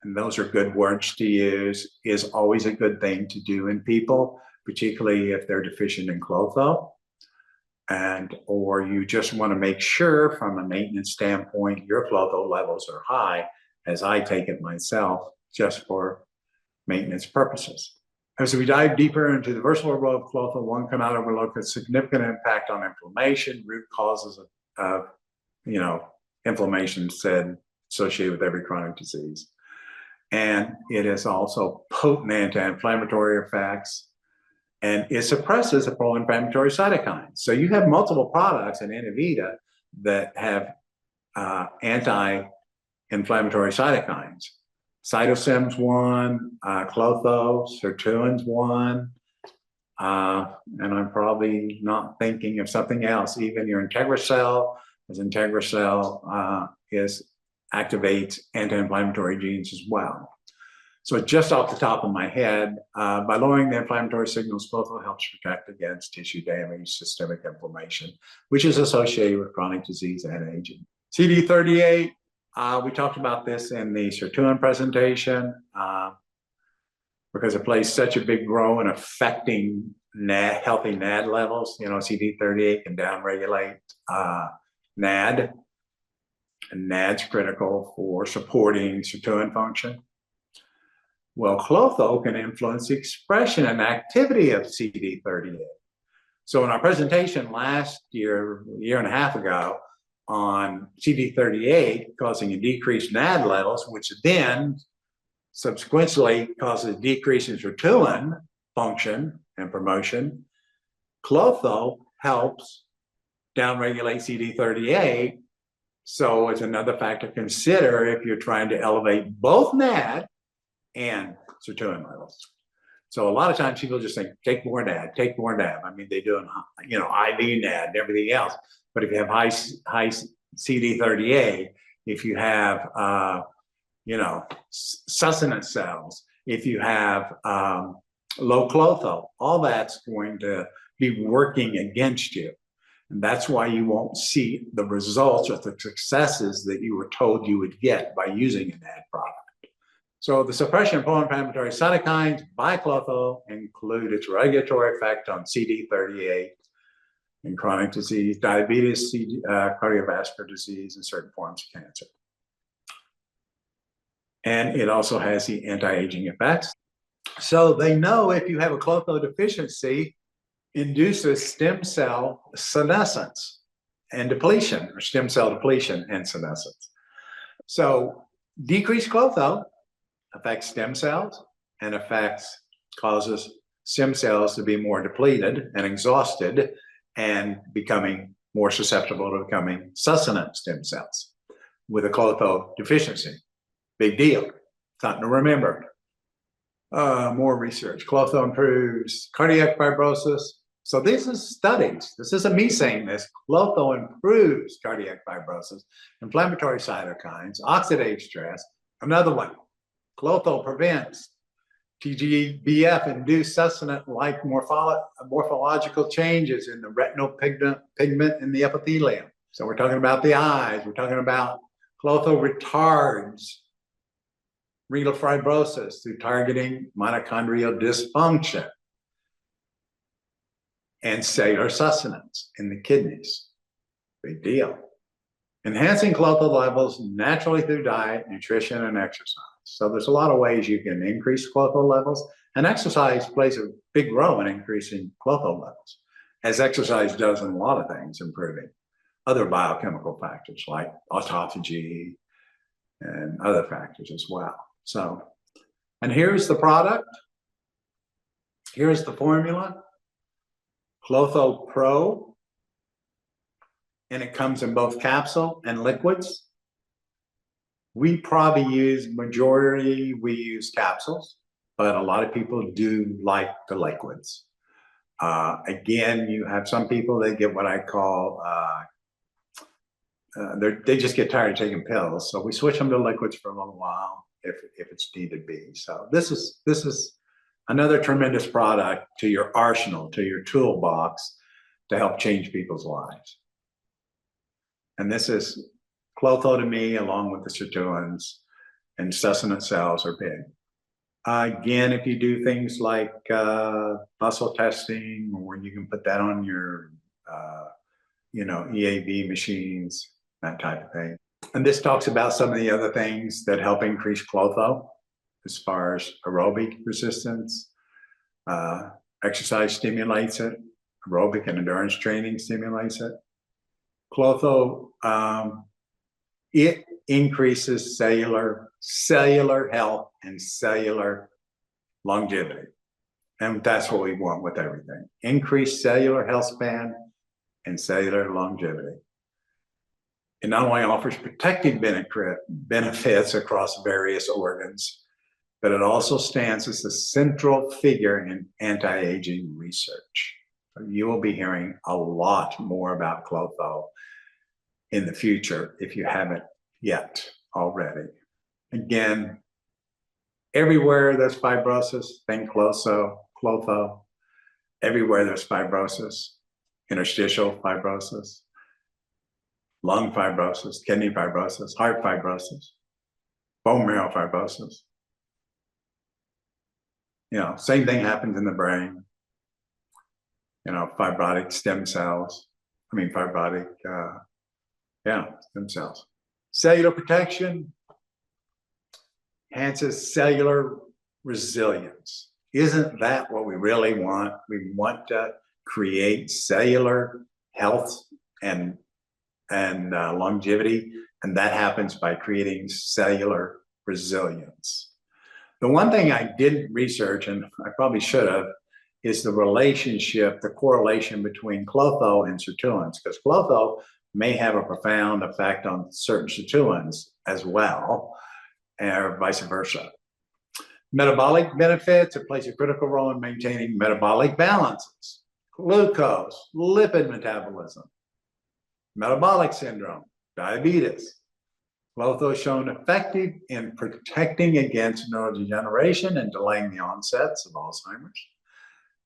and those are good words to use, is always a good thing to do in people, particularly if they're deficient in Klotho, or you just want to make sure from a maintenance standpoint your Klotho levels are high, as I take it myself, just for maintenance purposes. As we dive deeper into the versatile role of Klotho, one cannot overlook its significant impact on inflammation, root causes of inflammation associated with every chronic disease. And it is also potent anti-inflammatory effects, and it suppresses the pro-inflammatory cytokines. So you have multiple products in Inno-Vita that have anti-inflammatory cytokines. Cytosim's one, Klotho, sirtuin's one, and I'm probably not thinking of something else. Even your IntegraCell, as IntegraCell activates anti-inflammatory genes as well. So just off the top of my head, by lowering the inflammatory signals, Klotho helps protect against tissue damage, systemic inflammation, which is associated with chronic disease and aging. CD38, we talked about this in the sirtuin presentation, because it plays such a big role in affecting healthy NAD levels. CD38 can downregulate NAD, and NAD's critical for supporting sirtuin function. Well, Klotho can influence the expression and activity of CD38. So in our presentation last year, a year and a half ago, on CD38 causing a decreased NAD levels, which then subsequently causes a decrease in sirtuin function and promotion, Klotho helps downregulate CD38. So it's another factor to consider if you're trying to elevate both NAD and sirtuin levels. So a lot of times people just think, take more NAD, take more NAD. I mean, they do IV NAD and everything else. But if you have high CD38, if you have senescent cells, if you have low Klotho, all that's going to be working against you. And that's why you won't see the results or the successes that you were told you would get by using an NAD product. So the suppression of pro-inflammatory cytokines by Klotho include its regulatory effect on CD38 in chronic disease, diabetes, cardiovascular disease, and certain forms of cancer. And it also has the anti-aging effects. So they know if you have a Klotho deficiency, induces stem cell senescence and depletion, or stem cell depletion and senescence. So decreased Klotho affects stem cells and causes stem cells to be more depleted and exhausted and becoming more susceptible to becoming senescent stem cells with a Klotho deficiency. Big deal, something to remember. More research. Klotho improves cardiac fibrosis. So this is studies. This isn't me saying this. Klotho improves cardiac fibrosis, inflammatory cytokines, oxidative stress. Another one, Klotho prevents TGBF-induced senescent-like morphological changes in the retinal pigment in the epithelium. So we're talking about the eyes. We're talking about Klotho retards renal fibrosis through targeting mitochondrial dysfunction and cellular sustenance in the kidneys. Big deal. Enhancing Klotho levels naturally through diet, nutrition, and exercise. So there's a lot of ways you can increase Klotho levels, and exercise plays a big role in increasing Klotho levels, as exercise does in a lot of things, improving other biochemical factors like autophagy and other factors as well. So, and here's the product. Here's the formula, Klotho Pro, and it comes in both capsule and liquids. We probably use capsules. but a lot of people do like the liquids. Again, you have some people that get what I call, they just get tired of taking pills. So we switch them to liquids for a little while if it's needed be. So this is another tremendous product to your arsenal, to your toolbox to help change people's lives. And this is Klotho to me, along with the sirtuins, and senescent cells are big. Again, if you do things like muscle testing, or you can put that on your, EAV machines, that type of thing. And this talks about some of the other things that help increase Klotho, as far as aerobic resistance. Exercise stimulates it. Aerobic and endurance training stimulates it. Klotho, it increases cellular health and cellular longevity. And that's what we want with everything. Increased cellular health span and cellular longevity. It not only offers protective benefits across various organs, but it also stands as the central figure in anti-aging research. You will be hearing a lot more about Klotho in the future if you haven't yet already. Again, everywhere there's fibrosis, think Klotho. Everywhere there's fibrosis, interstitial fibrosis, lung fibrosis, kidney fibrosis, heart fibrosis, bone marrow fibrosis. Same thing happens in the brain. Fibrotic stem cells. Fibrotic, stem cells. Cellular protection enhances cellular resilience. Isn't that what we really want? We want to create cellular health and longevity, and that happens by creating cellular resilience. The one thing I didn't research, and I probably should have, is the correlation between Klotho and sirtuins, because Klotho may have a profound effect on certain sirtuins as well, or vice versa. Metabolic benefits, it plays a critical role in maintaining metabolic balances, glucose, lipid metabolism, metabolic syndrome, diabetes. Klotho is shown effective in protecting against neurodegeneration and delaying the onsets of Alzheimer's.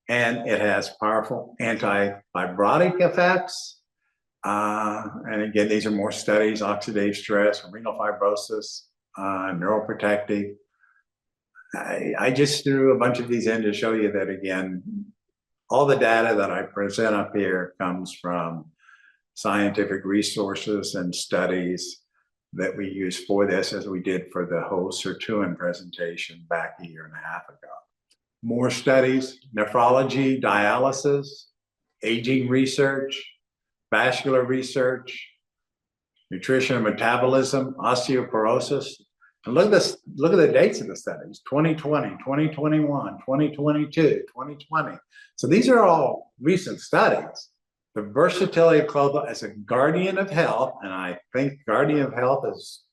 And it has powerful anti-fibrotic effects. And again, these are more studies: oxidative stress, renal fibrosis, neuroprotective. I just threw a bunch of these in to show you that, again, all the data that I present up here comes from scientific resources and studies that we use for this, as we did for the whole sirtuin presentation back a year and a half ago. More studies: nephrology, dialysis, aging research, vascular research, nutrition and metabolism, osteoporosis. And look at the dates of the studies: 2020, 2021, 2022, 2020. So these are all recent studies. The versatility of Klotho as a guardian of health, and I think guardian of health is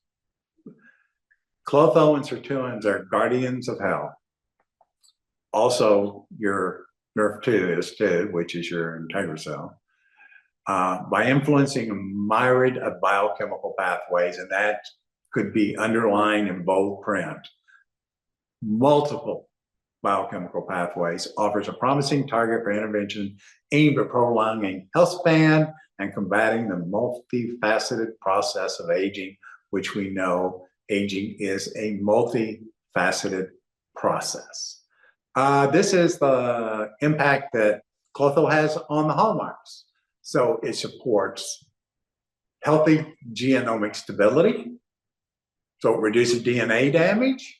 Klotho and sirtuins are guardians of health. Also, your NRF2 is too, which is your integra cell, by influencing a myriad of biochemical pathways, and that could be underlined in bold print. Multiple biochemical pathways, offers a promising target for intervention aimed at prolonging health span and combating the multifaceted process of aging, which we know aging is a multifaceted process. This is the impact that Klotho has on the hallmarks. So it supports healthy genomic stability. So it reduces DNA damage.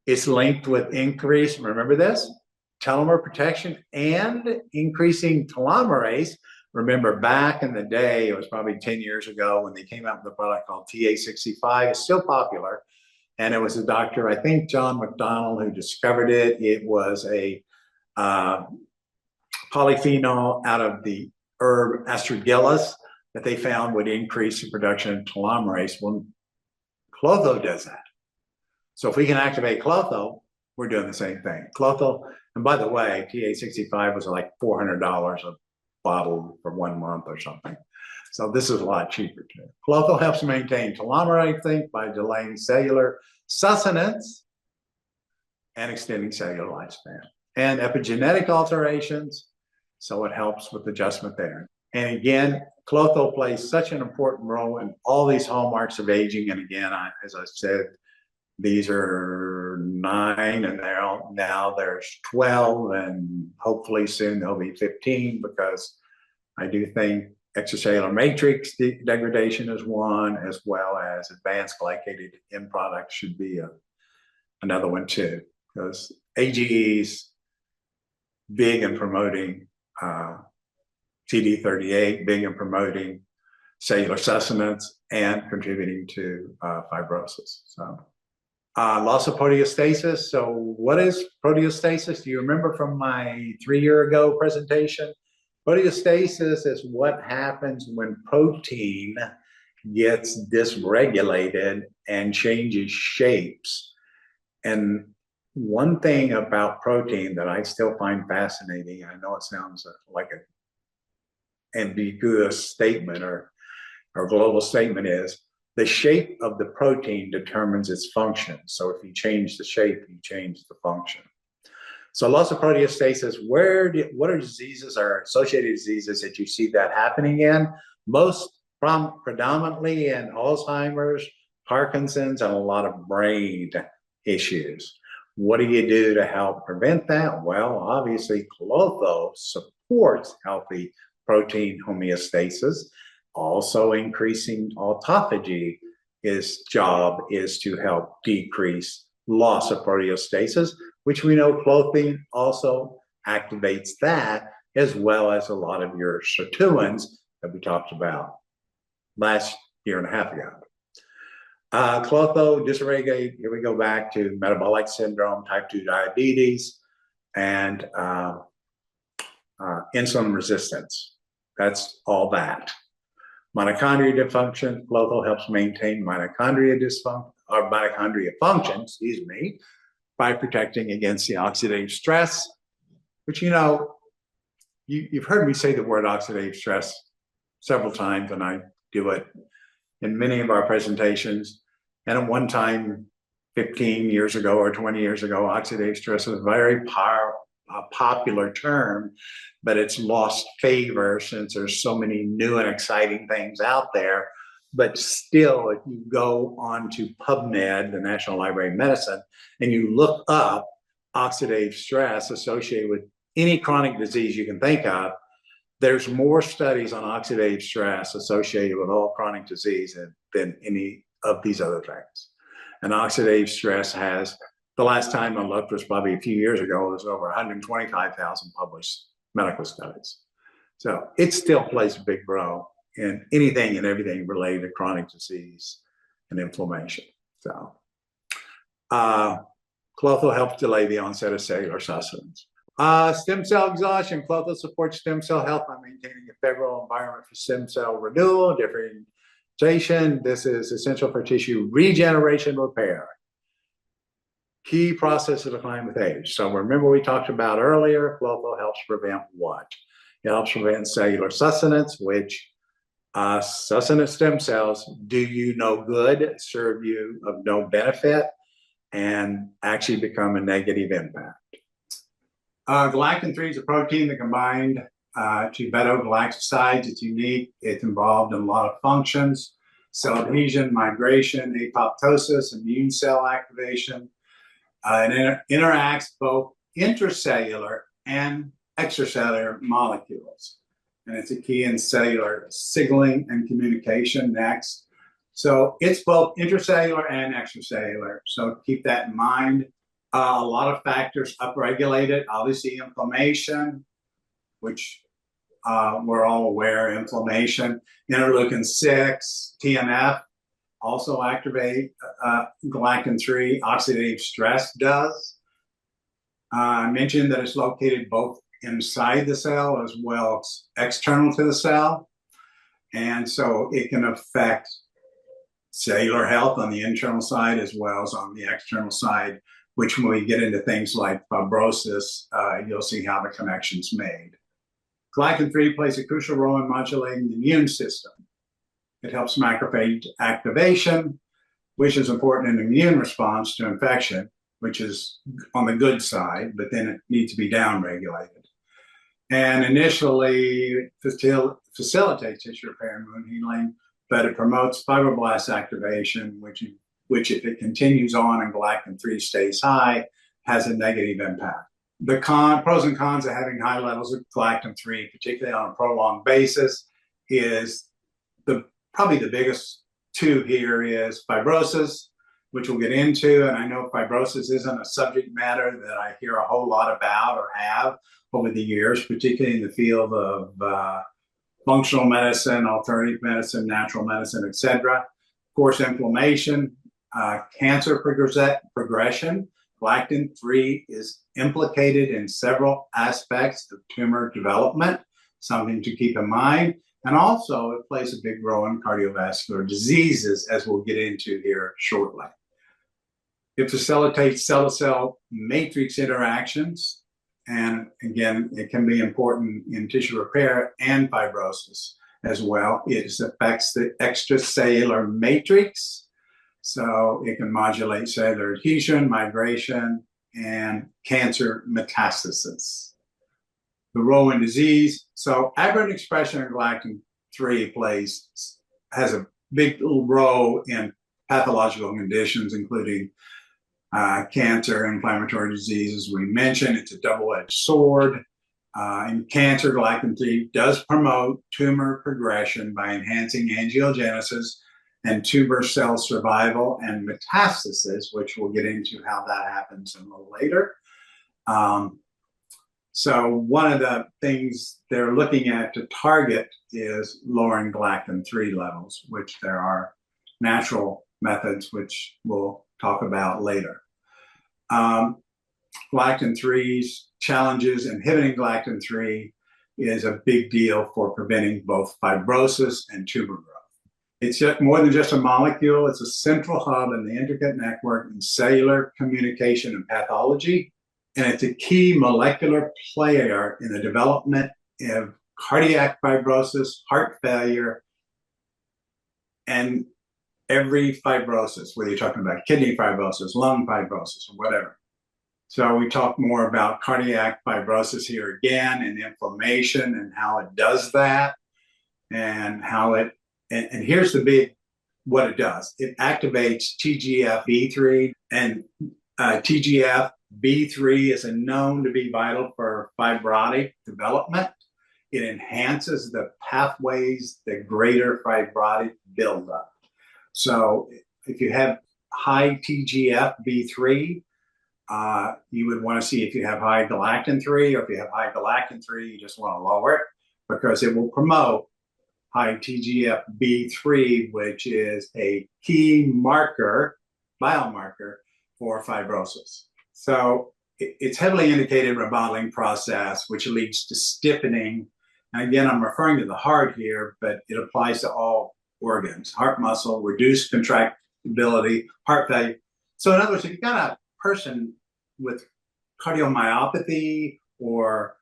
It's linked with increased, remember this, telomere protection and increasing telomerase. Remember back in the day, it was probably 10 years ago when they came out with a product called TA65. It's still popular. And it was a doctor, I think John McDonald, who discovered it. It was a polyphenol out of the herb astragalus that they found would increase the production of telomerase. Well, Klotho does that. So if we can activate Klotho, we're doing the same thing. Klotho, and by the way, TA65 was like $400 a bottle for 1 month or something. So this is a lot cheaper too. Klotho helps maintain telomerase length by delaying cellular sustenance and extending cellular lifespan. And epigenetic alterations, so it helps with adjustment there. And again, Klotho plays such an important role in all these hallmarks of aging. And again, as I said, these are 9, and now there's 12, and hopefully soon there'll be 15, because I do think extracellular matrix degradation is one, as well as advanced glycated end products should be another one too, because AGE's big in promoting CD38, big in promoting cellular sustenance and contributing to fibrosis. So loss of proteostasis. So what is proteostasis? Do you remember from my 3-year ago presentation? Proteostasis is what happens when protein gets dysregulated and changes shapes. And one thing about protein that I still find fascinating, I know it sounds like an ambiguous statement or global statement, is the shape of the protein determines its function. So if you change the shape, you change the function. So loss of proteostasis, what are diseases or associated diseases that you see that happening in? Most predominantly in Alzheimer's, Parkinson's, and a lot of brain issues. What do you do to help prevent that? Well, obviously, Klotho supports healthy protein homeostasis. Also, increasing autophagy, its job is to help decrease loss of proteostasis, which we know Klotho also activates that, as well as a lot of your sirtuins that we talked about last year and a half ago. Klotho dysregulate, here we go back to metabolic syndrome, type 2 diabetes, and insulin resistance. That's all that. Mitochondria dysfunction, Klotho helps maintain mitochondria function, excuse me, by protecting against the oxidative stress, which, you know, you've heard me say the word oxidative stress several times, and I do it in many of our presentations. And at one time, 15 years ago or 20 years ago, oxidative stress was a very popular term, but it's lost favor since there's so many new and exciting things out there. But still, if you go on to PubMed, the National Library of Medicine, and you look up oxidative stress associated with any chronic disease you can think of, there's more studies on oxidative stress associated with all chronic disease than any of these other things. And oxidative stress has, the last time I looked was probably a few years ago, it was over 125,000 published medical studies. So it still plays a big role in anything and everything related to chronic disease and inflammation. So Klotho helps delay the onset of cellular sustenance. Stem cell exhaustion. Klotho supports stem cell health by maintaining a favorable environment for stem cell renewal, differentiation. This is essential for tissue regeneration repair. Key process of decline with age. So remember we talked about earlier, Klotho helps prevent what? It helps prevent cellular sustenance, which sustenance stem cells do you no good, serve you of no benefit, and actually become a negative impact. Galactin-3 is a protein that combined to beta-galactosides. It's unique. It's involved in a lot of functions: cell adhesion, migration, apoptosis, immune cell activation. It interacts both intracellular and extracellular molecules. And it's a key in cellular signaling and communication next. So it's both intracellular and extracellular. So keep that in mind. A lot of factors upregulate it. Obviously, inflammation, which we're all aware, inflammation. Interleukin-6, TNF also activate galactin-3. Oxidative stress does. I mentioned that it's located both inside the cell as well as external to the cell. And so it can affect cellular health on the internal side as well as on the external side which when we get into things like fibrosis, you'll see how the connection's made. Galactin-3 plays a crucial role in modulating the immune system. It helps macrophage activation, which is important in the immune response to infection, which is on the good side, but then it needs to be downregulated. And initially, facilitates tissue repair and wound healing, but it promotes fibroblast activation, which if it continues on and galactin-3 stays high, has a negative impact. The pros and cons of having high levels of galactin-3, particularly on a prolonged basis, is probably the biggest two here is fibrosis, which we'll get into. And I know fibrosis isn't a subject matter that I hear a whole lot about or have over the years, particularly in the field of functional medicine, alternative medicine, natural medicine, etc. Of course, inflammation, cancer progression. Galactin-3 is implicated in several aspects of tumor development, something to keep in mind. And also, it plays a big role in cardiovascular diseases, as we'll get into here shortly. It facilitates cell-to-cell matrix interactions. And again, it can be important in tissue repair and fibrosis as well. It affects the extracellular matrix. So it can modulate cellular adhesion, migration, and cancer metastasis. The role in disease. So aberrant expression of galactin-3 has a big role in pathological conditions, including cancer, inflammatory diseases. We mentioned it's a double-edged sword. In cancer, galactin-3 does promote tumor progression by enhancing angiogenesis and tumor cell survival and metastasis, which we'll get into how that happens a little later. So one of the things they're looking at to target is lowering galactin-3 levels, which there are natural methods, which we'll talk about later. Galactin-3's challenges. Inhibiting galactin-3 is a big deal for preventing both fibrosis and tumor growth. It's more than just a molecule. It's a central hub in the intricate network in cellular communication and pathology. And it's a key molecular player in the development of cardiac fibrosis, heart failure, and every fibrosis, whether you're talking about kidney fibrosis, lung fibrosis, or whatever. So we talk more about cardiac fibrosis here again, and inflammation and how it does that, and how it, and here's the big, what it does. It activates TGF-B3, and TGF-B3 is known to be vital for fibrotic development. It enhances the pathways, the greater fibrotic buildup. So if you have high TGF-B3, you would want to see if you have high galactin-3, or if you have high galactin-3, you just want to lower it, because it will promote high TGF-B3, which is a key marker, biomarker for fibrosis. So it's heavily indicated in remodeling process, which leads to stiffening. And again, I'm referring to the heart here, but it applies to all organs, heart muscle, reduced contractibility, heart failure. So in other words, if you've got a person with cardiomyopathy or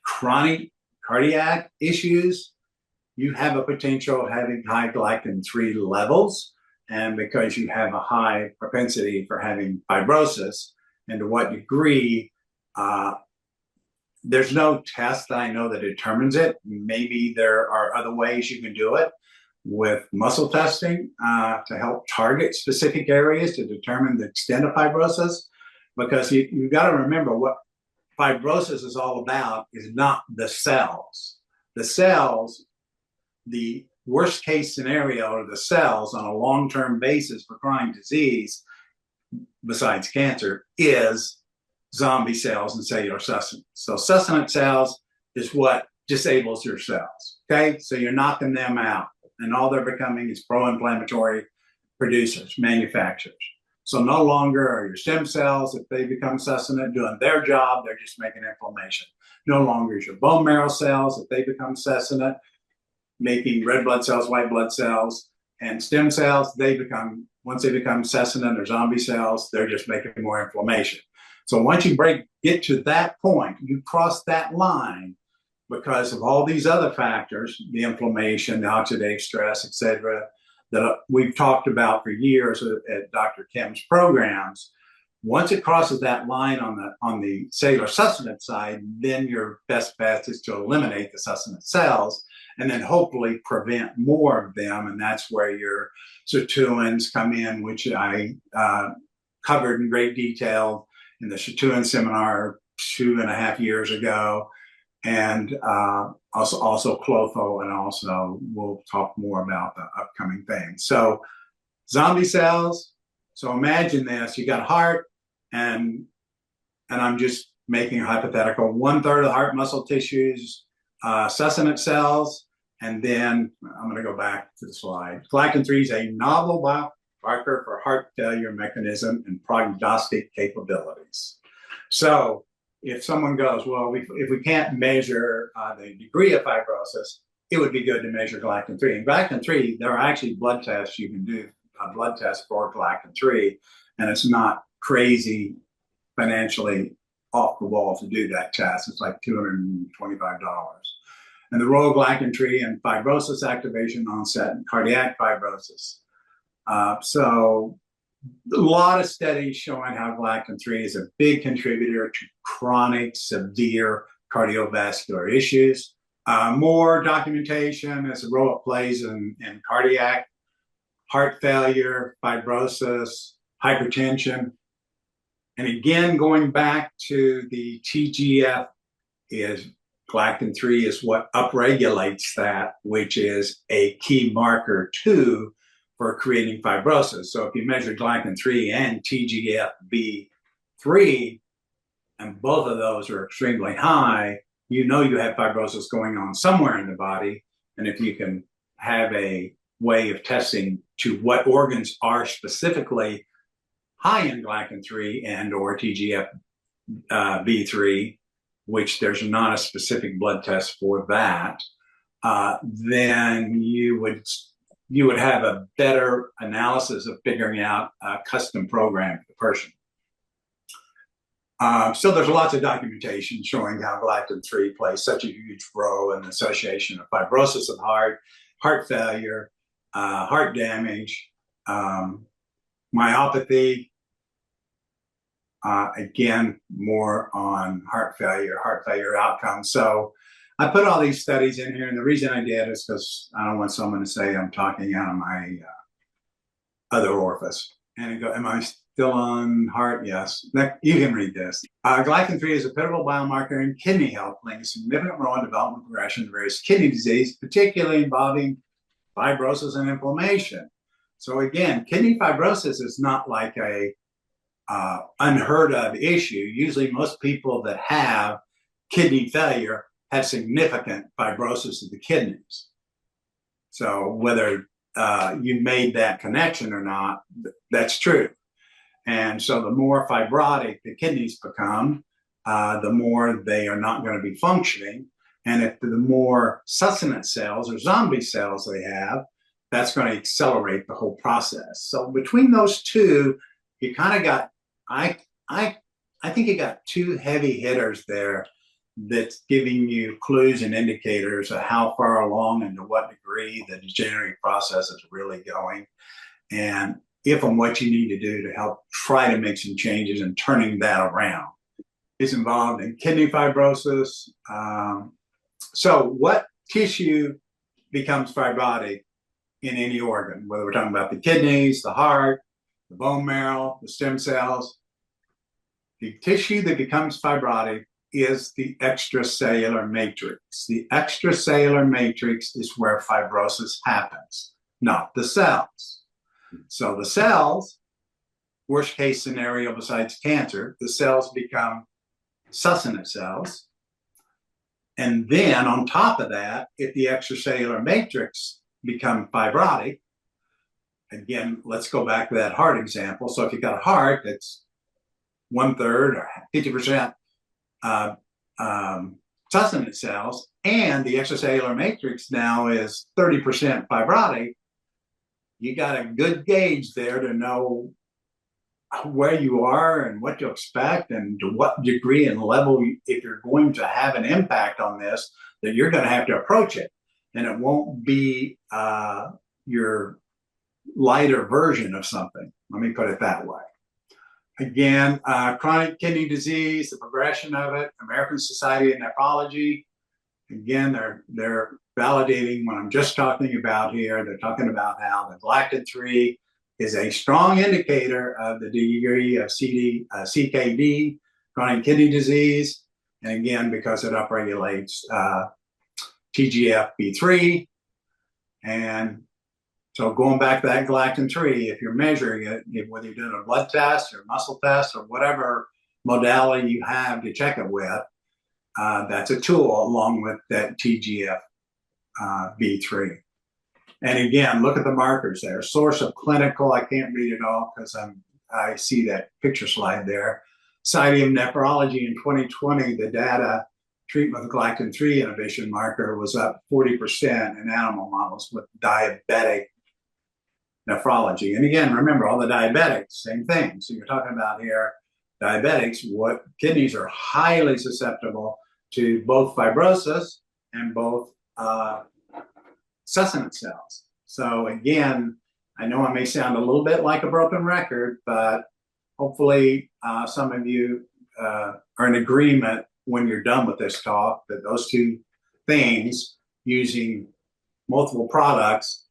chronic cardiac issues, you have a potential of having high galactin-3 levels. And because you have a high propensity for having fibrosis, and to what degree, there's no test that I know that determines it. Maybe there are other ways you can do it with muscle testing to help target specific areas to determine the extent of fibrosis. Because you've got to remember, what fibrosis is all about is not the cells. The cells, the worst case scenario of the cells on a long-term basis for chronic disease, besides cancer, is zombie cells and cellular sustenance. So sustenance cells is what disables your cells, okay? So you're knocking them out, and all they're becoming is pro-inflammatory producers, manufacturers. So no longer are your stem cells, if they become sustenance, doing their job, they're just making inflammation. No longer is your bone marrow cells, if they become sustenance, making red blood cells, white blood cells, and stem cells, they become once they become senescent or zombie cells, they're just making more inflammation. So once you get to that point, you cross that line because of all these other factors, the inflammation, the oxidative stress, et cetera, that we've talked about for years at Dr. Kim's programs. Once it crosses that line on the cellular sustenance side, then your best bet is to eliminate the sustenance cells and then hopefully prevent more of them. And that's where your sirtuins come in, which I covered in great detail in the sirtuin seminar 2.5 years ago. And also Klotho, and also we'll talk more about the upcoming things. So zombie cells. So imagine this: you got heart, and I'm just making a hypothetical. 1/3 of the heart muscle tissues, senescent cells, and then I'm going to go back to the slide. Galactin-3 is a novel biomarker for heart failure mechanism and prognostic capabilities. So if someone goes, well, if we can't measure the degree of fibrosis, it would be good to measure galactin-3. And galactin-3, there are actually blood tests you can do, a blood test for galactin-3, and it's not crazy financially off the wall to do that test. It's like $225. And the role of galactin-3 in fibrosis activation, onset, and cardiac fibrosis. So a lot of studies showing how galactin-3 is a big contributor to chronic, severe cardiovascular issues. More documentation as the role it plays in cardiac, heart failure, fibrosis, hypertension. And again, going back to the TGF, is galactin-3 is what upregulates that, which is a key marker too for creating fibrosis. So if you measure galactin-3 and TGF-B3, and both of those are extremely high, you know you have fibrosis going on somewhere in the body. And if you can have a way of testing to what organs are specifically high in galactin-3 and or TGF-B3, which there's not a specific blood test for that, then you would have a better analysis of figuring out a custom program for the person. So there's lots of documentation showing how galactin-3 plays such a huge role in the association of fibrosis of heart failure, heart damage, myopathy. Again, more on heart failure outcomes. So I put all these studies in here, and the reason I did is because I don't want someone to say I'm talking out of my other orifice. And go, am I still on heart? Yes. You can read this. Galactin-3 is a pivotal biomarker in kidney health, playing a significant role in development progression of various kidney disease, particularly involving fibrosis and inflammation. So again, kidney fibrosis is not like a unheard of issue. Usually most people that have kidney failure have significant fibrosis of the kidneys. So whether you made that connection or not, that's true. And so the more fibrotic the kidneys become, the more they are not going to be functioning. And if the more sustenance cells or zombie cells they have, that's going to accelerate the whole process. So between those two, you kind of got, I think you got two heavy hitters there that's giving you clues and indicators of how far along and to what degree the degenerative process is really going, and if and what you need to do to help try to make some changes and turning that around. It's involved in kidney fibrosis. So what tissue becomes fibrotic in any organ, whether we're talking about the kidneys, the heart, the bone marrow, the stem cells? The tissue that becomes fibrotic is the extracellular matrix. The extracellular matrix is where fibrosis happens, not the cells. So the cells, worst case scenario besides cancer, the cells become sustenance cells. And then on top of that, if the extracellular matrix become fibrotic, again, let's go back to that heart example. So if you've got a heart that's 1/3 or 50% sustenance cells, and the extracellular matrix now is 30% fibrotic, you got a good gauge there to know where you are and what to expect and to what degree and level, if you're going to have an impact on this, that you're going to have to approach it. And it won't be your lighter version of something. Let me put it that way. Again, chronic kidney disease, the progression of it, American Society of Nephrology. Again, they're validating what I'm just talking about here. They're talking about how the galactin-3 is a strong indicator of the degree of CKD, chronic kidney disease. And again, because it upregulates TGF-B3. And so going back to that galactin-3, if you're measuring it, whether you're doing a blood test or muscle test or whatever modality you have to check it with, that's a tool along with that TGF-B3. And again, look at the markers there. Source of clinical, I can't read it all because I see that picture slide there. Society of Nephrology in 2020, the data treatment with galactin-3 inhibition marker was up 40% in animal models with diabetic nephrology. And again, remember all the diabetics, same thing. So you're talking about here, diabetics, what kidneys are highly susceptible to both fibrosis and both senescent cells. So again, I know I may sound a little bit like a broken record, but hopefully some of you are in agreement when you're done with this talk that those two things, using multiple products,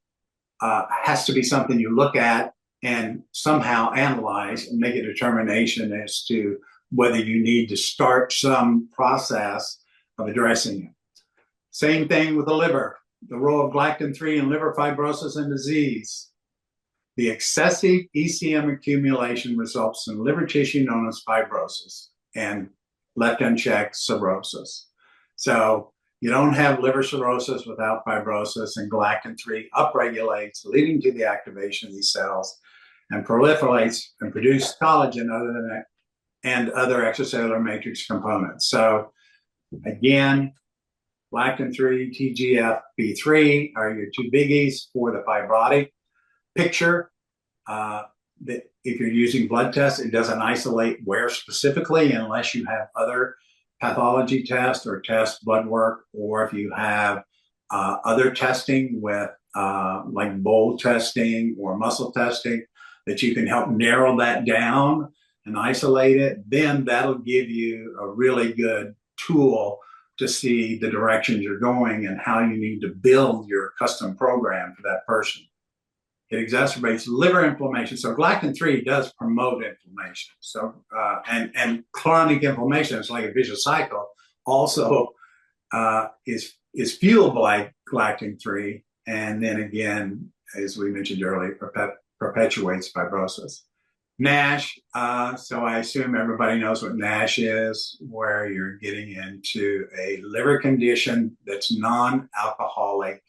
has to be something you look at and somehow analyze and make a determination as to whether you need to start some process of addressing it. Same thing with the liver. The role of galactin-3 in liver fibrosis and disease. The excessive ECM accumulation results in liver tissue known as fibrosis and left unchecked cirrhosis. So you don't have liver cirrhosis without fibrosis, and galactin-3 upregulates, leading to the activation of these cells and proliferates and produces collagen and other extracellular matrix components. So again, galactin-3, TGF-B3 are your two biggies for the fibrotic picture. If you're using blood tests, it doesn't isolate where specifically unless you have other pathology tests or test blood work, or if you have other testing with like bowl testing or muscle testing that you can help narrow that down and isolate it, then that'll give you a really good tool to see the directions you're going and how you need to build your custom program for that person. It exacerbates liver inflammation. So galactin-3 does promote inflammation. So and chronic inflammation is like a vicious cycle. Also is fueled by galactin-3, and then again, as we mentioned earlier, perpetuates fibrosis. NASH. So I assume everybody knows what NASH is, where you're getting into a liver condition that's non-alcoholic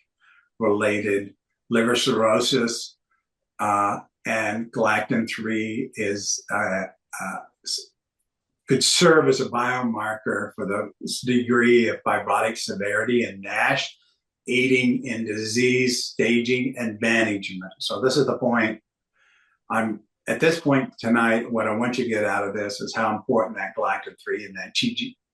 related liver cirrhosis, and galactin-3 could serve as a biomarker for the degree of fibrotic severity in NASH, aiding in disease staging and management. So this is the point. At this point tonight, what I want you to get out of this is how important that galactin-3 and that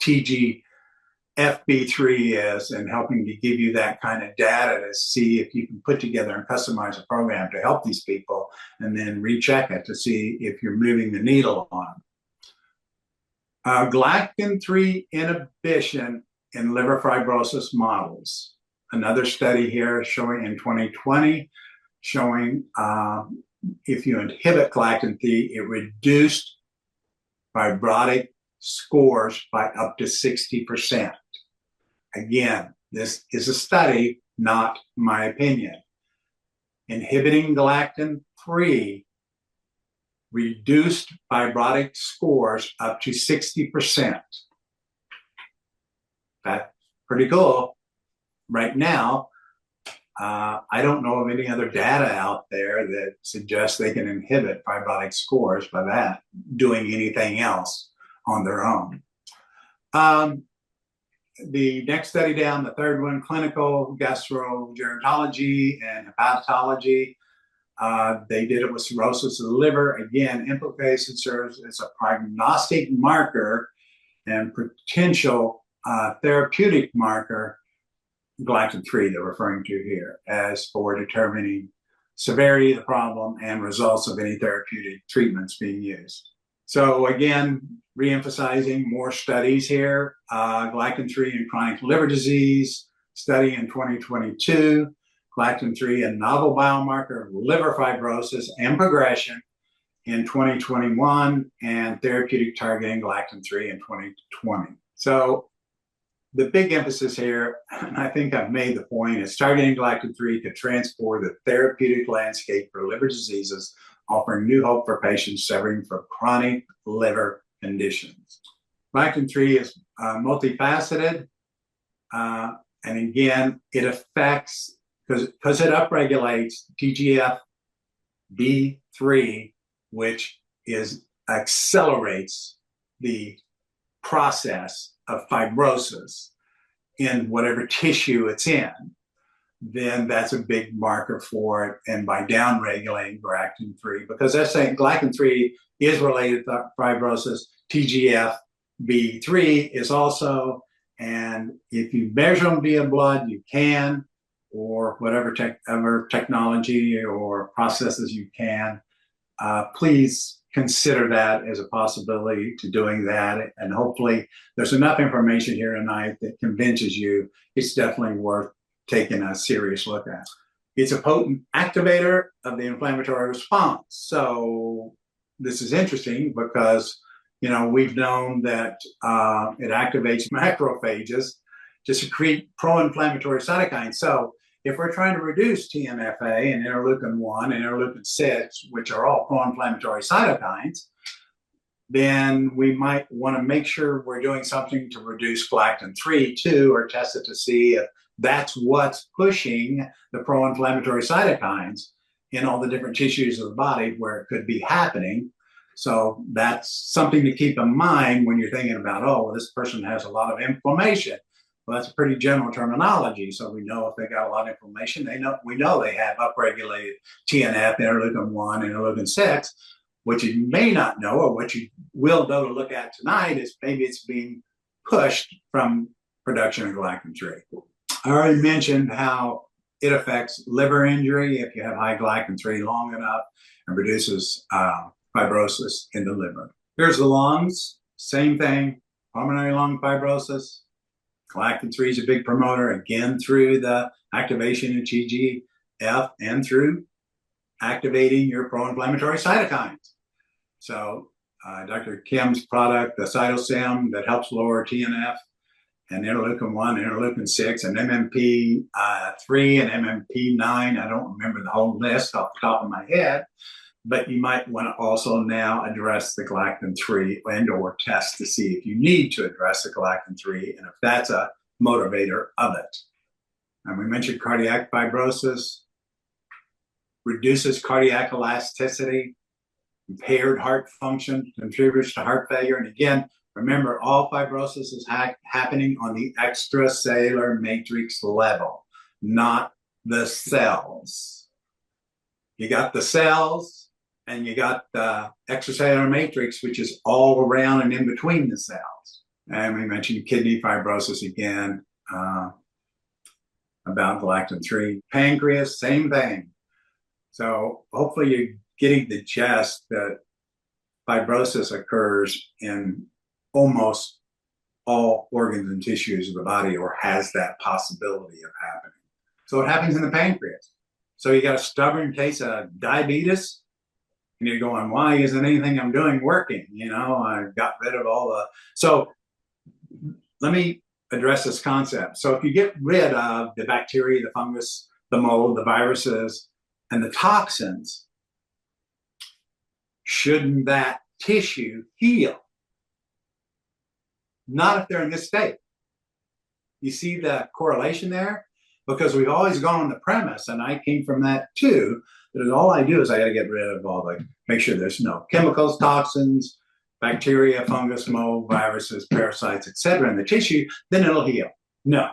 TGF-B3 is, and helping to give you that kind of data to see if you can put together and customize a program to help these people, and then recheck it to see if you're moving the needle on them. Galactin-3 inhibition in liver fibrosis models. Another study here showing in 2020, showing if you inhibit galactin-3, it reduced fibrotic scores by up to 60%. Again, this is a study, not my opinion. Inhibiting galactin-3 reduced fibrotic scores up to 60%. That's pretty cool. Right now, I don't know of any other data out there that suggests they can inhibit fibrotic scores by that, doing anything else on their own. The next study down, the third one, clinical gastrogerontology and hepatology. They did it with cirrhosis of the liver. Again, implication serves as a prognostic marker and potential therapeutic marker, galactose-3 they're referring to here, as for determining severity of the problem and results of any therapeutic treatments being used. So again, re-emphasizing more studies here, galactose-3 in chronic liver disease, study in 2022, galactose-3, a novel biomarker of liver fibrosis and progression in 2021, and therapeutic targeting galactose-3 in 2020. So the big emphasis here, and I think I've made the point, is targeting galactose-3 to transform the therapeutic landscape for liver diseases, offering new hope for patients suffering from chronic liver conditions. Galactose-3 is multifaceted, and again, it affects, because it upregulates TGF-B3, which accelerates the process of fibrosis in whatever tissue it's in, then that's a big marker for it. And by downregulating galactose-3, because they're saying galactose-3 is related to fibrosis, TGF-B3 is also, and if you measure them via blood, you can, or whatever technology or processes you can, please consider that as a possibility to doing that. And hopefully there's enough information here tonight that convinces you it's definitely worth taking a serious look at. It's a potent activator of the inflammatory response. So this is interesting because, we've known that it activates macrophages to secrete pro-inflammatory cytokines. So if we're trying to reduce TNF-A and interleukin-1 and interleukin-6, which are all pro-inflammatory cytokines, then we might want to make sure we're doing something to reduce galactose-3 too, or test it to see if that's what's pushing the pro-inflammatory cytokines in all the different tissues of the body where it could be happening. So that's something to keep in mind when you're thinking about, this person has a lot of inflammation. Well, that's a pretty general terminology. So we know if they got a lot of inflammation, we know they have upregulated TNF, interleukin-1, interleukin-6. What you may not know, or what you will know to look at tonight, is maybe it's being pushed from production of galactose-3. I already mentioned how it affects liver injury if you have high galactose-3 long enough, and produces fibrosis in the liver. Here's the lungs, same thing, pulmonary lung fibrosis. Galactose-3 is a big promoter, again, through the activation of TGF and through activating your pro-inflammatory cytokines. So Dr. Kim's product, the Cytosem, that helps lower TNF and interleukin-1, interleukin-6, and MMP3 and MMP9. I don't remember the whole list off the top of my head, but you might want to also now address the galactose-3 and or test to see if you need to address the galactose-3 and if that's a motivator of it. And we mentioned cardiac fibrosis, reduces cardiac elasticity, impaired heart function, contributes to heart failure. And again, remember, all fibrosis is happening on the extracellular matrix level, not the cells. You got the cells, and you got the extracellular matrix, which is all around and in between the cells. And we mentioned kidney fibrosis again, about galactose-3. Pancreas, same thing. So hopefully you're getting the gist that fibrosis occurs in almost all organs and tissues of the body, or has that possibility of happening. So it happens in the pancreas. So you got a stubborn case of diabetes, and you're going, why isn't anything I'm doing working? I got rid of all the... So let me address this concept. So if you get rid of the bacteria, the fungus, the mold, the viruses, and the toxins, shouldn't that tissue heal? Not if they're in this state. You see the correlation there? Because we've always gone on the premise, and I came from that too, that all I do is I got to get rid of make sure there's no chemicals, toxins, bacteria, fungus, mold, viruses, parasites, etc. in the tissue, then it'll heal. No,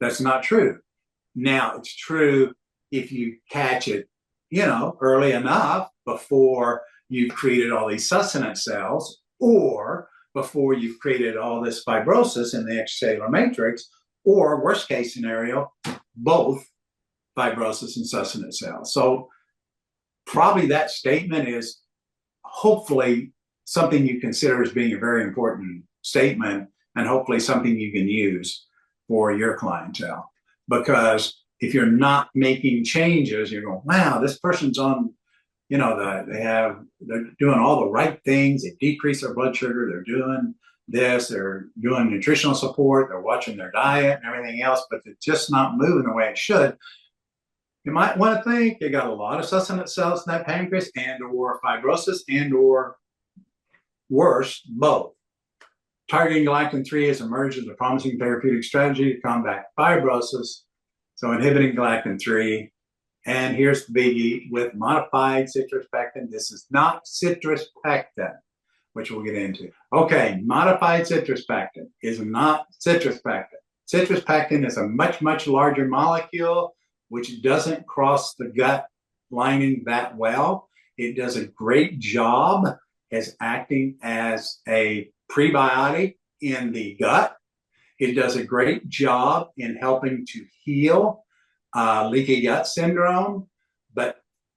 that's not true. Now, it's true if you catch it early enough before you've created all these succinate cells, or before you've created all this fibrosis in the extracellular matrix, or worst case scenario, both fibrosis and succinate cells. So probably that statement is hopefully something you consider as being a very important statement, and hopefully something you can use for your clientele. Because if you're not making changes, you're going, wow, this person's on, they're doing all the right things. They decrease their blood sugar. They're doing this. They're doing nutritional support. They're watching their diet and everything else, but it's just not moving the way it should. You might want to think they got a lot of succinate cells in that pancreas, and or fibrosis, and or worse, both. Targeting galectin-3 has emerged as a promising therapeutic strategy to combat fibrosis. So inhibiting galectin-3. And here's the biggie with modified citrus pectin. This is not citrus pectin, which we'll get into. Okay, modified citrus pectin is not citrus pectin. Citrus pectin is a much, much larger molecule, which doesn't cross the gut lining that well. It does a great job as acting as a prebiotic in the gut. It does a great job in helping to heal leaky gut syndrome, but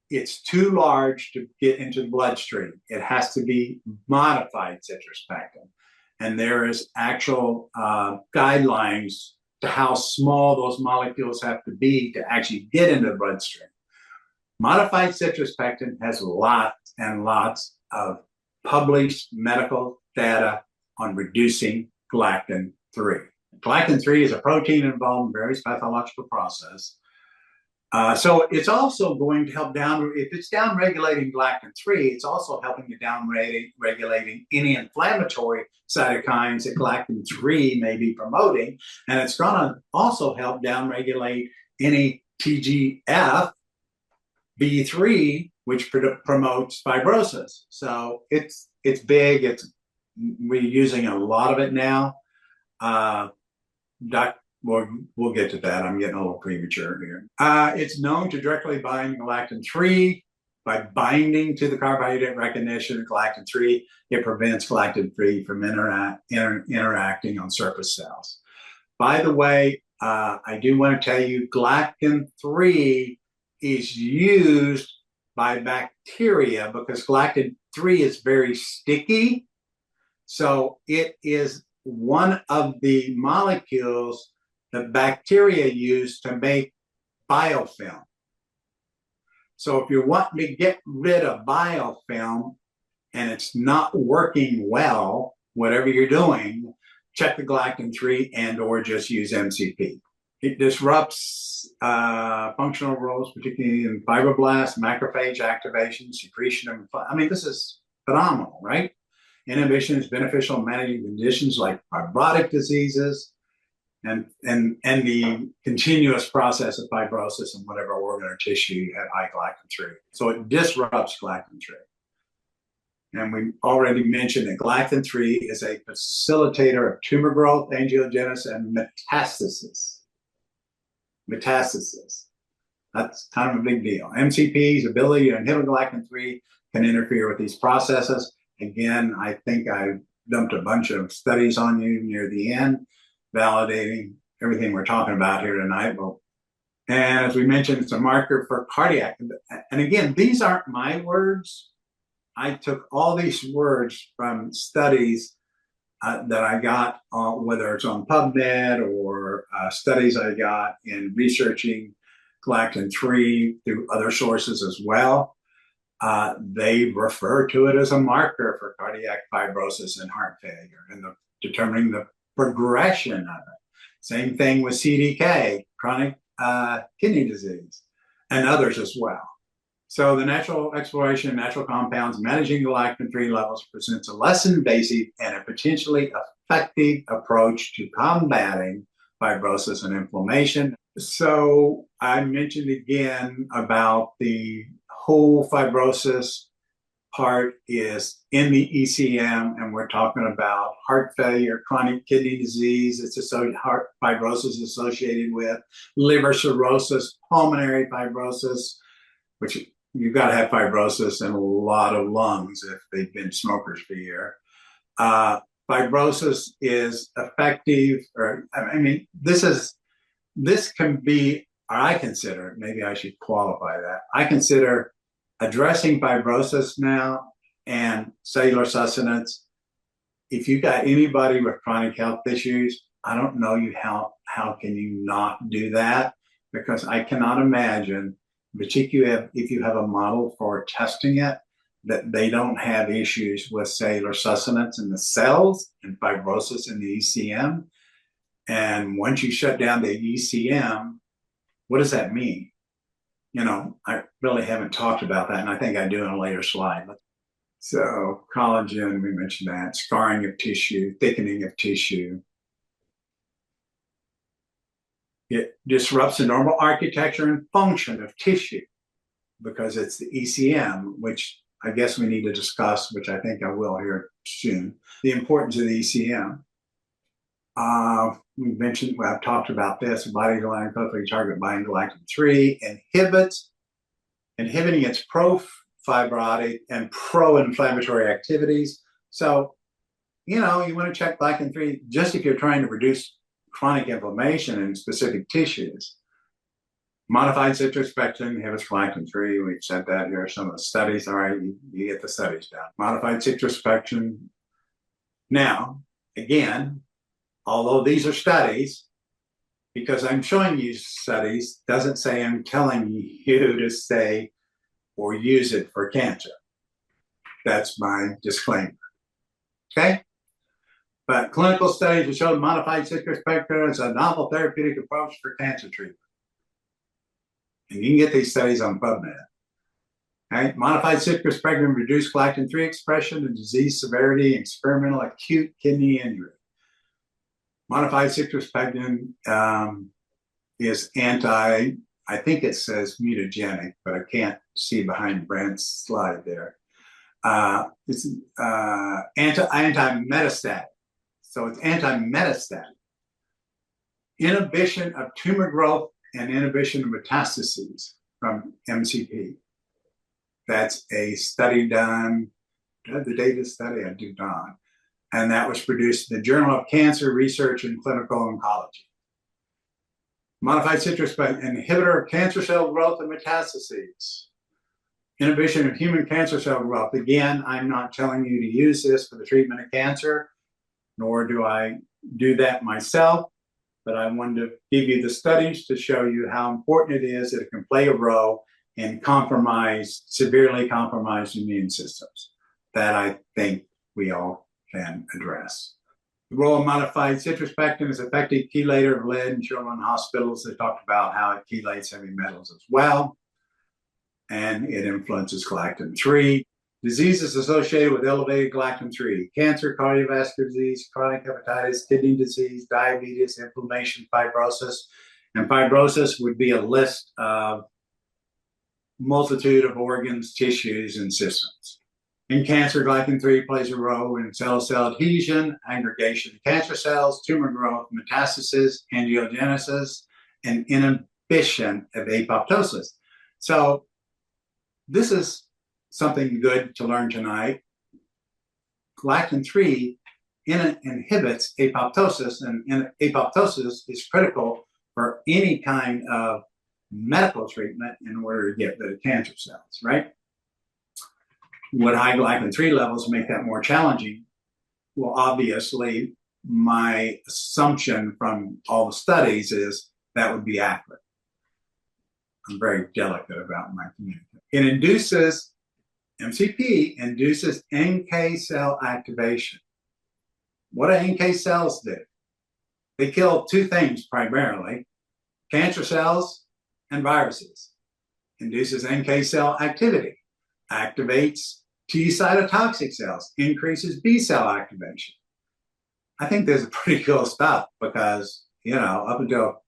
it's too large to get into the bloodstream. It has to be modified citrus pectin. And there is actual guidelines to how small those molecules have to be to actually get into the bloodstream. Modified citrus pectin has lots and lots of published medical data on reducing galectin-3. Galectin-3 is a protein involved in various pathological processes. So it's also going to help if it's down-regulating galectin-3, it's also helping to down-regulating any inflammatory cytokines that galectin-3 may be promoting. And it's going to also help down-regulate any TGF-B3, which promotes fibrosis. So it's big. We're using a lot of it now. We'll get to that. I'm getting a little premature here. It's known to directly bind galectin-3 by binding to the carbohydrate recognition of galectin-3. It prevents galectin-3 from interacting on surface cells. By the way, I do want to tell you, galectin-3 is used by bacteria because galectin-3 is very sticky. So it is one of the molecules that bacteria use to make biofilm. So if you're wanting to get rid of biofilm and it's not working well, whatever you're doing, check the galectin-3 and or just use MCP. It disrupts functional roles, particularly in fibroblasts, macrophage activation, secretion of, this is phenomenal, right? Inhibition is beneficial in managing conditions like fibrotic diseases and the continuous process of fibrosis in whatever organ or tissue you have high galectin-3. So it disrupts galectin-3. And we already mentioned that galectin-3 is a facilitator of tumor growth, angiogenesis, and metastasis. That's kind of a big deal. MCP's ability to inhibit galectin-3 can interfere with these processes. Again, I think I dumped a bunch of studies on you near the end, validating everything we're talking about here tonight. And as we mentioned, it's a marker for cardiac. And again, these aren't my words. I took all these words from studies that I got, whether it's on PubMed or studies I got in researching galectin-3 through other sources as well. They refer to it as a marker for cardiac fibrosis and heart failure and determining the progression of it. Same thing with CDK, chronic kidney disease, and others as well. So the natural exploration of natural compounds managing galectin-3 levels presents a less invasive and a potentially effective approach to combating fibrosis and inflammation. So I mentioned again about the whole fibrosis part is in the ECM, and we're talking about heart failure, chronic kidney disease. It's heart fibrosis associated with liver cirrhosis, pulmonary fibrosis, which you've got to have fibrosis and a lot of lungs if they've been smokers for a year. Fibrosis is effective, or I mean, this can be, or I consider, maybe I should qualify that. I consider addressing fibrosis now and cellular sustenance. If you've got anybody with chronic health issues, I don't know you how can you not do that? Because I cannot imagine, particularly if you have a model for testing it, that they don't have issues with cellular sustenance in the cells and fibrosis in the ECM. And once you shut down the ECM, what does that mean? You know, I really haven't talked about that, and I think I do in a later slide. So collagen, we mentioned that, scarring of tissue, thickening of tissue. It disrupts the normal architecture and function of tissue because it's the ECM, which I guess we need to discuss, which I think I will here soon, the importance of the ECM. We mentioned, well, I've talked about this, body-aligning protein target binding galactin-3 inhibiting its pro-fibrotic and pro-inflammatory activities. So, you know, you want to check galactin-3 just if you're trying to reduce chronic inflammation in specific tissues. Modified citrus pectin inhibits galactin-3. We've said that here. Some of the studies. All right, you get the studies down. Modified citrus pectin. Now, again, although these are studies, because I'm showing you studies, doesn't say I'm telling you to say or use it for cancer. That's my disclaimer. Okay? But clinical studies have shown modified citrus pectin is a novel therapeutic approach for cancer treatment. And you can get these studies on PubMed. Right? Modified citrus pectin reduced galactin-3 expression and disease severity in experimental acute kidney injury. Modified citrus pectin is I think it says mutagenic, but I can't see behind Brand's slide there. It's anti-metastatic. So it's anti-metastatic. Inhibition of tumor growth and inhibition of metastases from MCP. That's a study done. Do I have the date of the study? I do not. And that was produced in the Journal of Cancer Research and Clinical Oncology. Modified citrus pectin inhibitor of cancer cell growth and metastases. Inhibition of human cancer cell growth. Again, I'm not telling you to use this for the treatment of cancer, nor do I do that myself, but I wanted to give you the studies to show you how important it is that it can play a role in severely compromised immune systems. That I think we all can address. The role of modified citrus pectin is effective chelator of lead in children in hospitals. They talked about how it chelates heavy metals as well, and it influences galactin-3. Diseases associated with elevated galactin-3: cancer, cardiovascular disease, chronic hepatitis, kidney disease, diabetes, inflammation, fibrosis. And fibrosis would be a list of multitude of organs, tissues, and systems. In cancer, galactin-3 plays a role in cell-to-cell adhesion, aggregation of cancer cells, tumor growth, metastasis, angiogenesis, and inhibition of apoptosis. So this is something good to learn tonight. Galactin-3 inhibits apoptosis, and apoptosis is critical for any kind of medical treatment in order to get rid of cancer cells, right? Would high galactin-3 levels make that more challenging? Well, obviously, my assumption from all the studies is that would be accurate. I'm very delicate about my communication. It induces, MCP induces NK cell activation. What do NK cells do? They kill two things primarily: cancer cells and viruses. Induces NK cell activity, activates T cytotoxic cells, increases B cell activation. I think this is pretty cool stuff because, you know, up until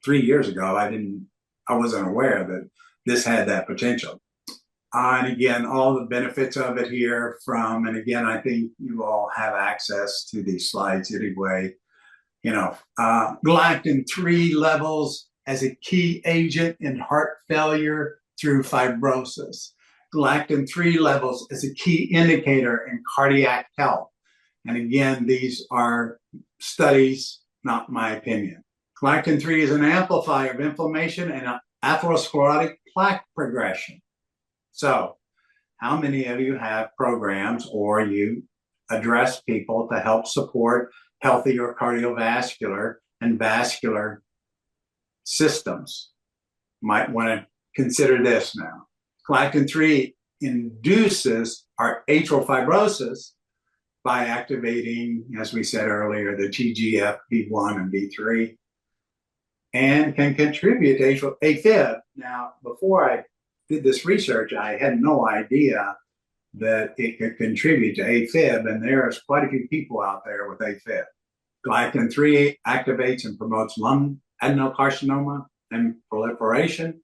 3 years ago, I wasn't aware that this had that potential. And again, all the benefits of it here and again, I think you all have access to these slides anyway. You know, galactin-3 levels as a key agent in heart failure through fibrosis. Galactin-3 levels is a key indicator in cardiac health. And again, these are studies, not my opinion. Galactin-3 is an amplifier of inflammation and atherosclerotic plaque progression. So, how many of you have programs or you address people to help support healthier cardiovascular and vascular systems? Might want to consider this now. Galactin-3 induces our atrial fibrosis by activating, as we said earlier, the TGF B1 and B3, and can contribute to AFib. Now, before I did this research, I had no idea that it could contribute to AFib, and there's quite a few people out there with AFib. Galactin-3 activates and promotes lung adenocarcinoma and proliferation,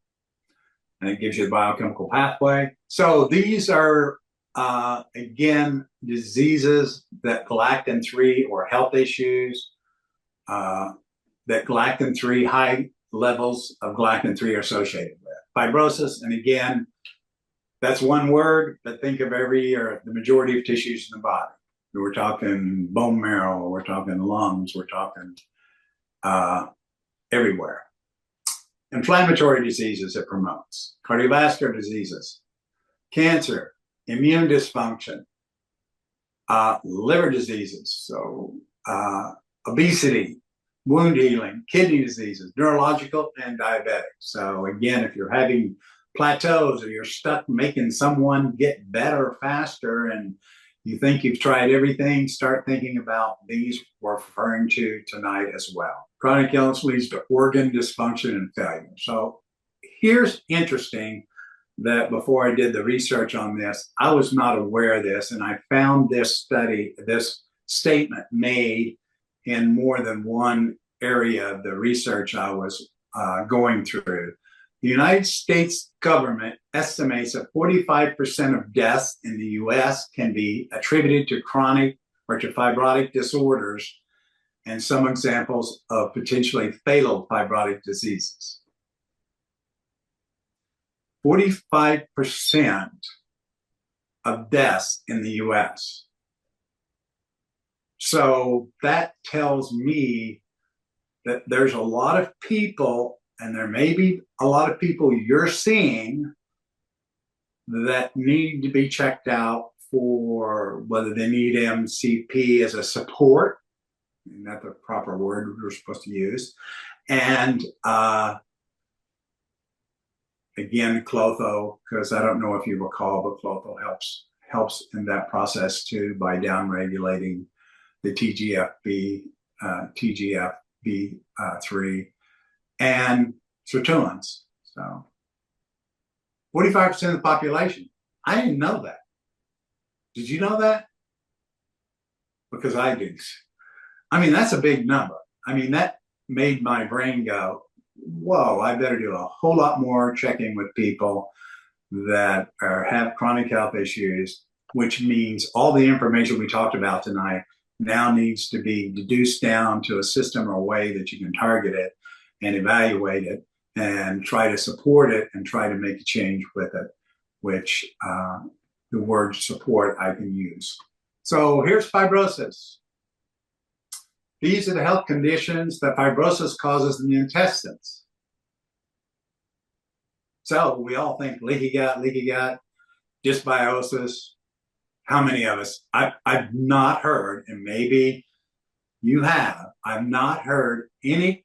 and it gives you the biochemical pathway. So these are, again, diseases that galactin-3 or health issues that galactin-3, high levels of galactin-3 are associated with. Fibrosis, and again, that's one word, but think of every or the majority of tissues in the body. We're talking bone marrow, we're talking lungs, we're talking everywhere. Inflammatory diseases it promotes, cardiovascular diseases, cancer, immune dysfunction, liver diseases, so obesity, wound healing, kidney diseases, neurological, and diabetic. So again, if you're having plateaus or you're stuck making someone get better faster and you think you've tried everything, start thinking about these we're referring to tonight as well. Chronic illness leads to organ dysfunction and failure. So here's interesting that before I did the research on this, I was not aware of this, and I found this study, this statement made in more than one area of the research I was going through. The United States government estimates that 45% of deaths in the US can be attributed to chronic or to fibrotic disorders, and some examples of potentially fatal fibrotic diseases. 45% of deaths in the US. So that tells me that there's a lot of people, and there may be a lot of people you're seeing that need to be checked out for whether they need MCP as a support, not the proper word we're supposed to use, and again, Klotho, because I don't know if you recall, but Klotho helps in that process too by downregulating the TGF-B3 and sirtuins. So 45% of the population. I didn't know that. Did you know that? Because I do. I mean, that's a big number. I mean, that made my brain go, whoa, I better do a whole lot more checking with people that have chronic health issues, which means all the information we talked about tonight now needs to be deduced down to a system or a way that you can target it and evaluate it and try to support it and try to make a change with it, which the word support I can use. So here's fibrosis. These are the health conditions that fibrosis causes in the intestines. So we all think leaky gut, dysbiosis. How many of us? I've not heard, and maybe you have, I've not heard any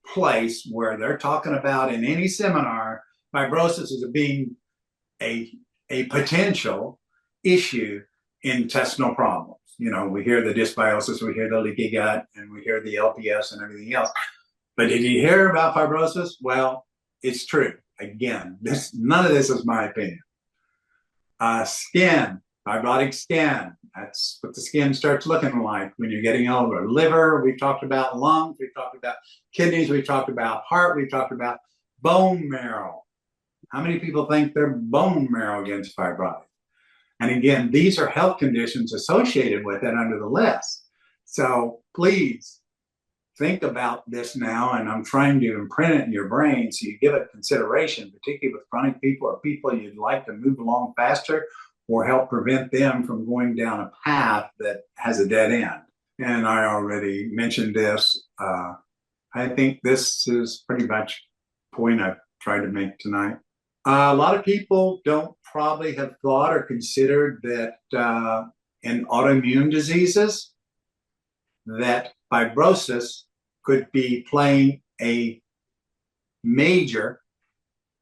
place where they're talking about in any seminar fibrosis as being a potential issue in intestinal problems. You know, we hear the dysbiosis, we hear the leaky gut, and we hear the LPS and everything else. But did you hear about fibrosis? Well, it's true. Again, none of this is my opinion. Skin, fibrotic skin. That's what the skin starts looking like when you're getting older. Liver, we've talked about lungs, we've talked about kidneys, we've talked about heart, we've talked about bone marrow. How many people think their bone marrow gets fibrotic? And again, these are health conditions associated with it under the list. So please think about this now, and I'm trying to imprint it in your brain so you give it consideration, particularly with chronic people or people you'd like to move along faster or help prevent them from going down a path that has a dead end. And I already mentioned this. I think this is pretty much the point I've tried to make tonight. A lot of people don't probably have thought or considered that in autoimmune diseases, that fibrosis could be playing a major,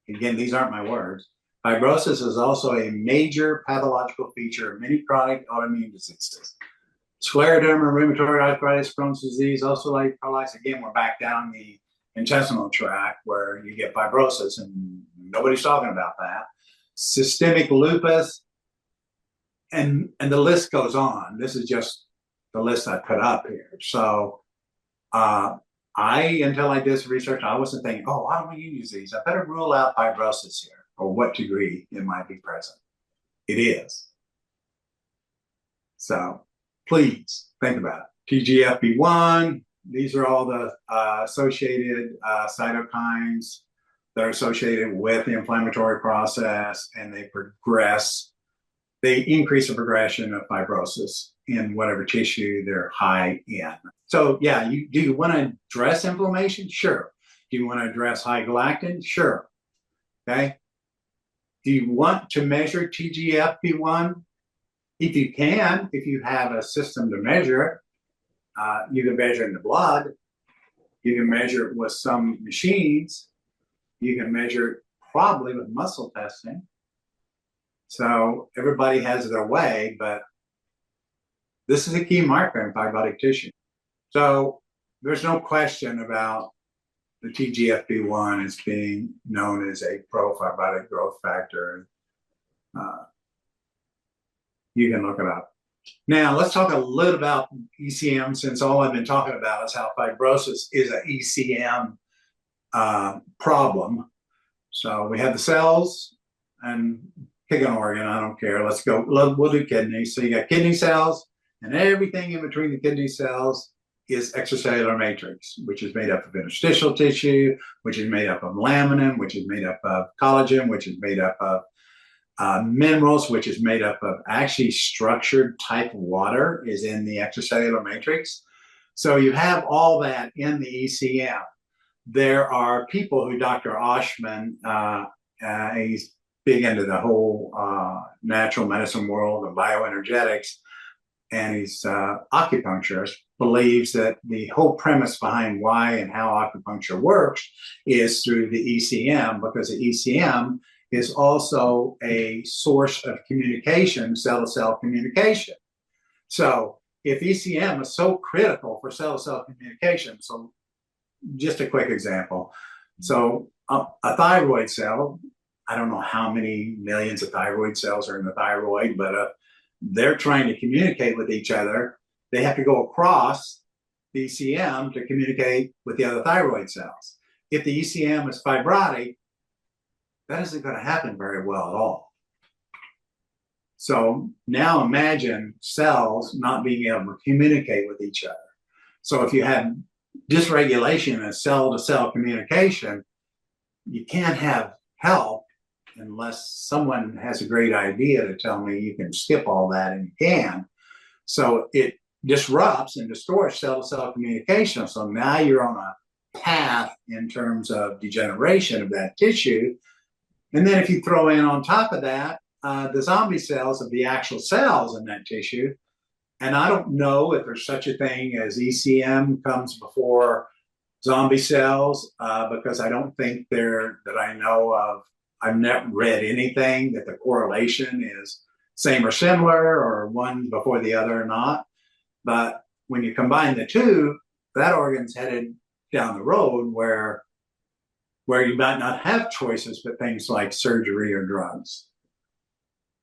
again, these aren't my words, fibrosis is also a major pathological feature of many chronic autoimmune diseases. Scleroderma, rheumatoid arthritis, Crohn's disease, ulcerative colitis, again, we're back down the intestinal tract where you get fibrosis, and nobody's talking about that. Systemic lupus, and the list goes on. This is just the list I put up here. So until I did this research, I wasn't thinking, oh, autoimmune disease, I better rule out fibrosis here, or what degree it might be present. It is. So please think about it. TGFB1, these are all the associated cytokines that are associated with the inflammatory process, and they increase the progression of fibrosis in whatever tissue they're high in. So yeah, do you want to address inflammation? Sure. Do you want to address high galactin? Sure. Okay. Do you want to measure TGFB1? If you can, if you have a system to measure it, you can measure it in the blood. You can measure it with some machines. You can measure it probably with muscle testing. So everybody has their way, but this is a key marker in fibrotic tissue. So there's no question about the TGFB1 as being known as a pro-fibrotic growth factor. You can look it up. Now, let's talk a little about ECM, since all I've been talking about is how fibrosis is an ECM problem. So we have the cells, and pick an organ, I don't care. Let's go, we'll do kidneys. So you got kidney cells, and everything in between the kidney cells is extracellular matrix, which is made up of interstitial tissue, which is made up of laminin, which is made up of collagen, which is made up of minerals, which is made up of actually structured type water is in the extracellular matrix. So you have all that in the ECM. There are people who Dr. Oshman, he's big into the whole natural medicine world and bioenergetics, and he's acupuncturist, believes that the whole premise behind why and how acupuncture works is through the ECM, because the ECM is also a source of communication, cell-to-cell communication. So if ECM is so critical for cell-to-cell communication, so just a quick example. So a thyroid cell, I don't know how many millions of thyroid cells are in the thyroid, but they're trying to communicate with each other. They have to go across the ECM to communicate with the other thyroid cells. If the ECM is fibrotic, that isn't going to happen very well at all. So now imagine cells not being able to communicate with each other. So if you have dysregulation in cell-to-cell communication, you can't have health unless someone has a great idea to tell me you can skip all that, and you can. So it disrupts and distorts cell-to-cell communication. So now you're on a path in terms of degeneration of that tissue. And then if you throw in on top of that, the zombie cells of the actual cells in that tissue, and I don't know if there's such a thing as ECM comes before zombie cells, because I don't think that I know of. I've never read anything that the correlation is same or similar, or one before the other or not. But when you combine the two, that organ's headed down the road where you might not have choices but things like surgery or drugs,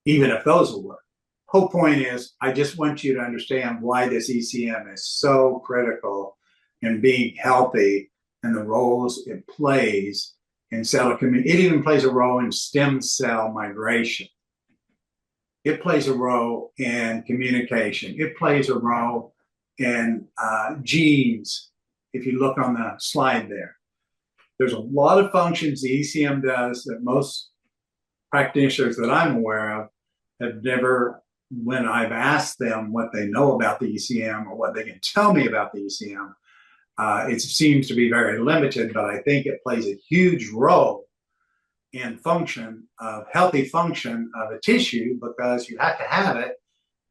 even if those will work. Whole point is, I just want you to understand why this ECM is so critical in being healthy and the roles it plays in cell community. It even plays a role in stem cell migration. It plays a role in communication. It plays a role in genes if you look on the slide there. There's a lot of functions the ECM does that most practitioners that I'm aware of have never, when I've asked them what they know about the ECM or what they can tell me about the ECM, it seems to be very limited, but I think it plays a huge role in healthy function of a tissue, because you have to have it,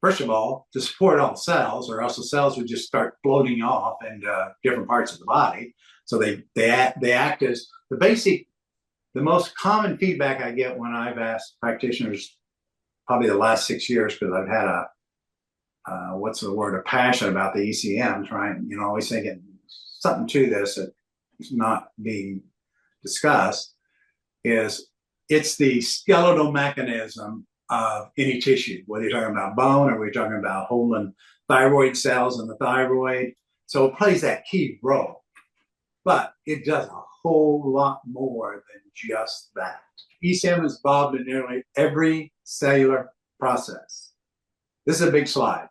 first of all, to support all the cells, or else the cells would just start floating off into different parts of the body. So they act as the most common feedback I get when I've asked practitioners, probably the last 6 years, because I've had a passion about the ECM, trying, always thinking something to this that is not being discussed, is it's the skeletal mechanism of any tissue, whether you're talking about bone or we're talking about holding thyroid cells in the thyroid. So it plays that key role, but it does a whole lot more than just that. ECM is involved in nearly every cellular process. This is a big slide.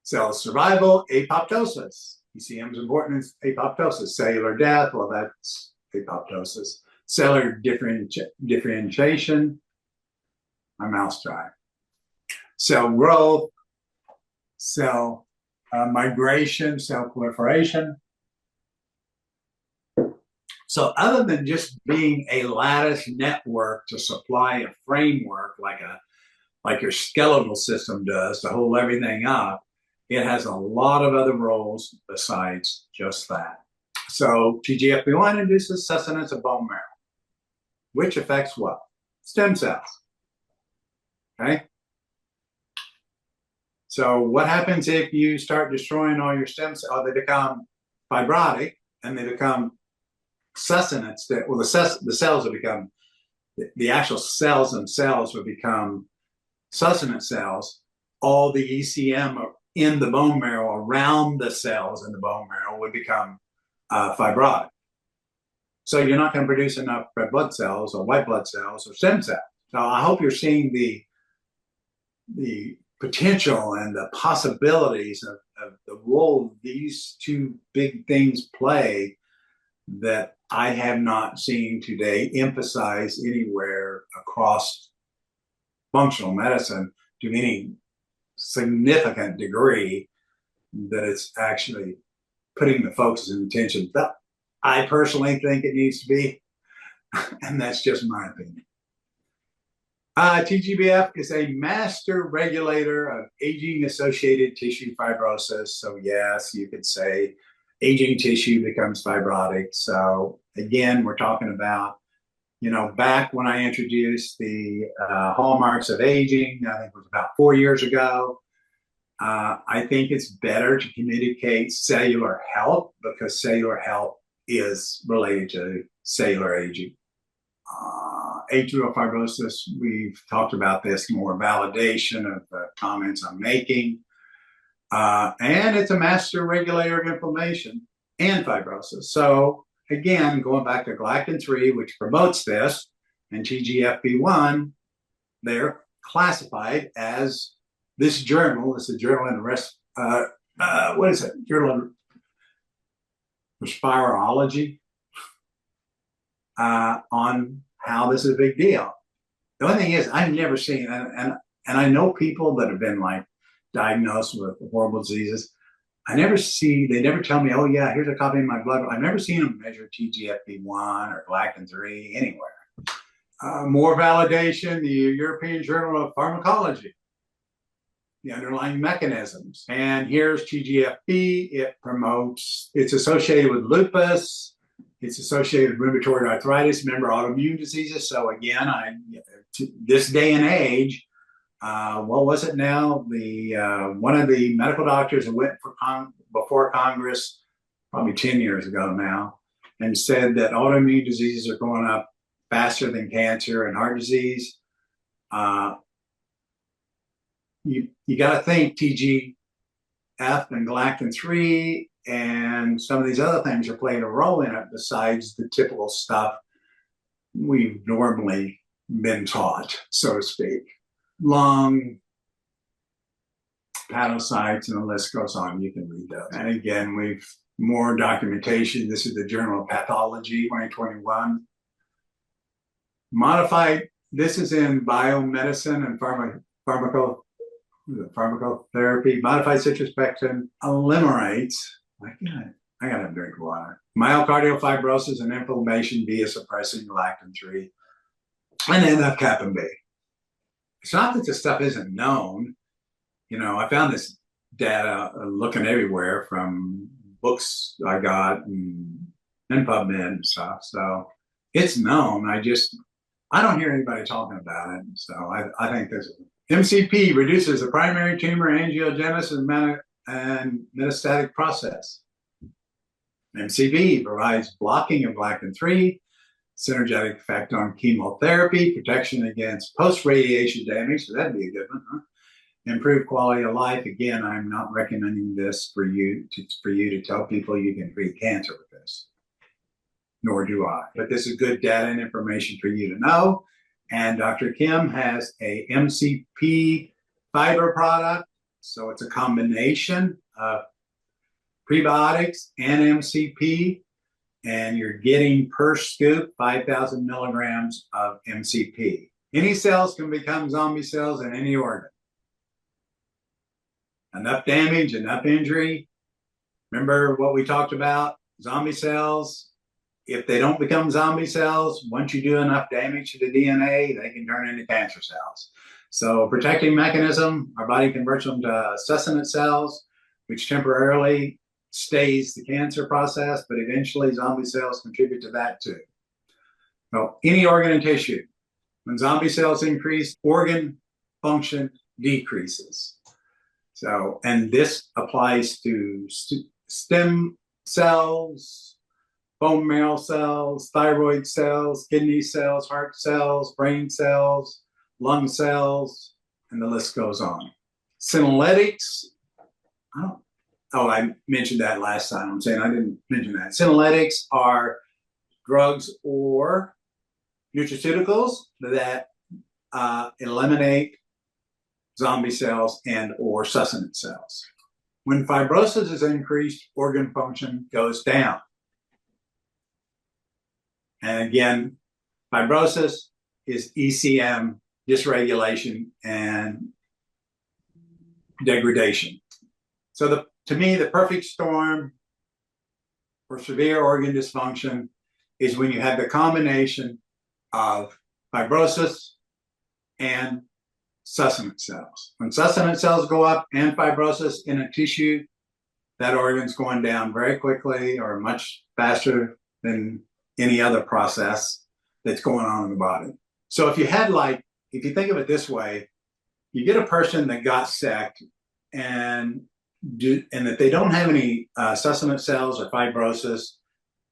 Cell survival, apoptosis. ECM is important in apoptosis. Cellular death, well, that's apoptosis. Cellular differentiation, my mouth's dry. Cell growth, cell migration, cell proliferation. So other than just being a lattice network to supply a framework like your skeletal system does to hold everything up, it has a lot of other roles besides just that. So TGFB1 induces sustenance of bone marrow, which affects what? Stem cells. Okay? So what happens if you start destroying all your stem cells? They become fibrotic and they become sustenance. The cells will become, the actual cells themselves will become sustenance cells. All the ECM in the bone marrow around the cells in the bone marrow would become fibrotic. So you're not going to produce enough red blood cells or white blood cells or stem cells. So I hope you're seeing the potential and the possibilities of the role these two big things play that I have not seen today emphasized anywhere across functional medicine to any significant degree, that it's actually putting the focus and attention that I personally think it needs to be, and that's just my opinion. TGBF is a master regulator of aging-associated tissue fibrosis. So yes, you could say aging tissue becomes fibrotic. So again, we're talking about, back when I introduced the hallmarks of aging, I think it was about 4 years ago. I think it's better to communicate cellular health, because cellular health is related to cellular aging. Atrial fibrosis, we've talked about this, more validation of the comments I'm making. And it's a master regulator of inflammation and fibrosis. So again, going back to galactin-3, which promotes this, and TGFB1, they're classified as this is a journal in the rest, what is it? Journal of Spirology, on how this is a big deal. The only thing is, I've never seen, and I know people that have been diagnosed with horrible diseases. They never tell me, oh yeah, here's a copy of my blood. I've never seen them measure TGFB1 or galactin-3 anywhere. More validation, the European Journal of Pharmacology, the underlying mechanisms. And here's TGFB. It's associated with lupus. It's associated with rheumatoid arthritis, remember, autoimmune diseases. So again, this day and age, what was it now? One of the medical doctors who went before Congress, probably 10 years ago now, and said that autoimmune diseases are going up faster than cancer and heart disease. You got to think TGF and galactin-3 and some of these other things are playing a role in it besides the typical stuff we've normally been taught, so to speak. Lung, hepatocytes, and the list goes on. You can read those. And again, we've more documentation. This is the Journal of Pathology, 2021. Modified, this is in biomedicine and pharmacotherapy. Modified citrus pectin eliminates, I gotta drink water. Myocardial fibrosis and inflammation via suppressing lactin-3 and NF-kappa B. It's not that this stuff isn't known. You know, I found this data looking everywhere from books I got and PubMed and stuff. So it's known. I don't hear anybody talking about it. So I think this MCP reduces the primary tumor angiogenesis and metastatic process. MCP provides blocking of lactin-3, synergetic effect on chemotherapy, protection against post-radiation damage. So that'd be a good one, huh? Improved quality of life. Again, I'm not recommending this for you to tell people you can treat cancer with this, nor do I. But this is good data and information for you to know. And Dr. Kim has a MCP fiber product. So it's a combination of prebiotics and MCP. And you're getting per scoop 5,000 milligrams of MCP. Any cells can become zombie cells in any organ. Enough damage, enough injury. Remember what we talked about? Zombie cells, if they don't become zombie cells, once you do enough damage to the DNA, they can turn into cancer cells. So protecting mechanism, our body converts them to senescent cells, which temporarily stays the cancer process, but eventually zombie cells contribute to that too. So any organ and tissue, when zombie cells increase, organ function decreases. So, and this applies to stem cells, bone marrow cells, thyroid cells, kidney cells, heart cells, brain cells, lung cells, and the list goes on. Senolytics, I mentioned that last time. I'm saying I didn't mention that. Senolytics are drugs or nutraceuticals that eliminate zombie cells and or senescent cells. When fibrosis is increased, organ function goes down. And again, fibrosis is ECM, dysregulation, and degradation. So to me, the perfect storm for severe organ dysfunction is when you have the combination of fibrosis and senescent cells. When senescent cells go up and fibrosis in a tissue, that organ's going down very quickly or much faster than any other process that's going on in the body. So if you think of it this way, you get a person that got sick and that they don't have any senescent cells or fibrosis,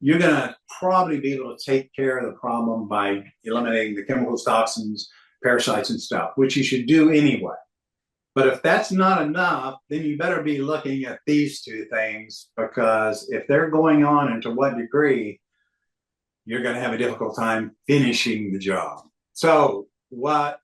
you're going to probably be able to take care of the problem by eliminating the chemicals, toxins, parasites, and stuff, which you should do anyway. But if that's not enough, then you better be looking at these two things, because if they're going on and to what degree, you're going to have a difficult time finishing the job. So what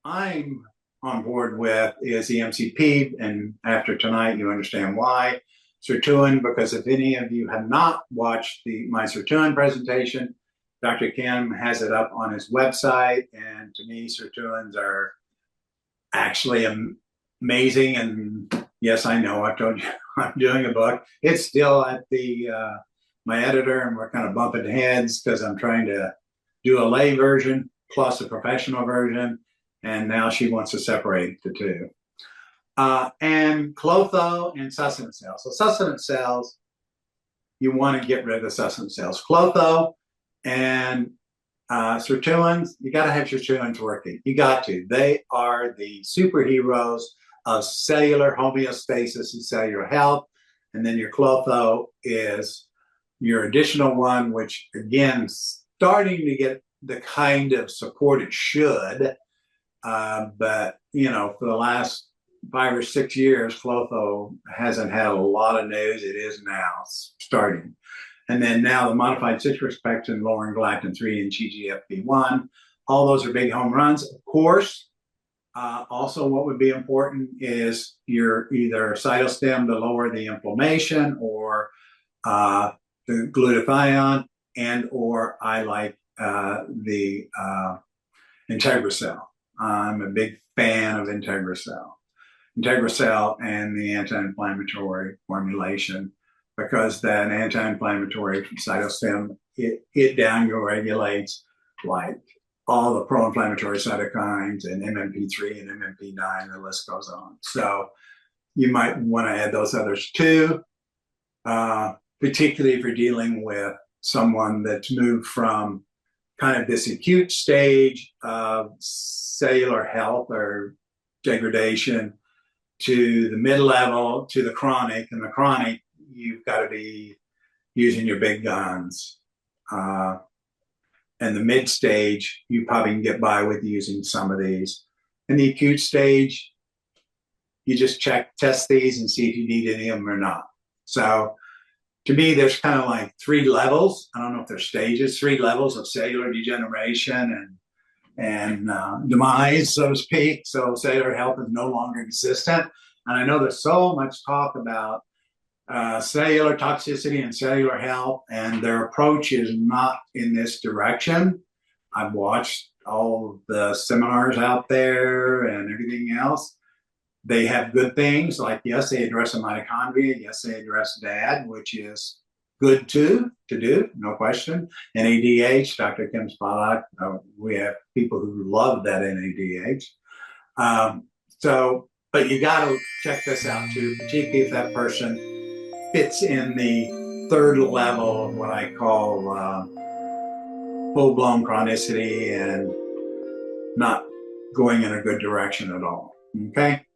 I'm on board with is the MCP, and after tonight, you understand why. Sirtuin, because if any of you have not watched my Sirtuin presentation, Dr. Kim has it up on his website, and to me, Sirtuins are actually amazing. And yes, I know I've told you I'm doing a book. It's still at my editor, and we're kind of bumping heads because I'm trying to do a lay version plus a professional version, and now she wants to separate the two. And Klotho and senescent cells. So senescent cells, you want to get rid of the senescent cells. Klotho and sirtuins, you got to have sirtuins working. You got to. They are the superheroes of cellular homeostasis and cellular health. And then your Klotho is your additional one, which again, starting to get the kind of support it should. But, for the last 5 or 6 years, Klotho hasn't had a lot of news. It is now starting. And then now the modified citrus pectin lowering galactin-3 and GGFP1. All those are big home runs. Of course, Also, what would be important is your either cytostem to lower the inflammation, or the glutathione, and or I like the IntegraCell. I'm a big fan of IntegraCell and the anti-inflammatory formulation, because that anti-inflammatory cytostem, it down-regulates like all the pro-inflammatory cytokines and MMP3 and MMP9, the list goes on. So you might want to add those others too, particularly if you're dealing with someone that's moved from kind of this acute stage of cellular health or degradation to the mid-level to the chronic. And the chronic, you've got to be using your big guns. And the mid stage, you probably can get by with using some of these. In the acute stage, you just test these and see if you need any of them or not. So to me, there's kind of like 3 levels. I don't know if there's stages, 3 levels of cellular degeneration and demise, so to speak. So cellular health is no longer existent. And I know there's so much talk about cellular toxicity and cellular health, and their approach is not in this direction. I've watched all of the seminars out there and everything else. They have good things, like, yes, they address the mitochondria. Yes, they address DAD, which is good to do, no question. NADH, Dr. Kim Spalak, we have people who love that NADH. But you got to check this out too, particularly if that person fits in the 3rd level of what I call full-blown chronicity and not going in a good direction at all. Okay?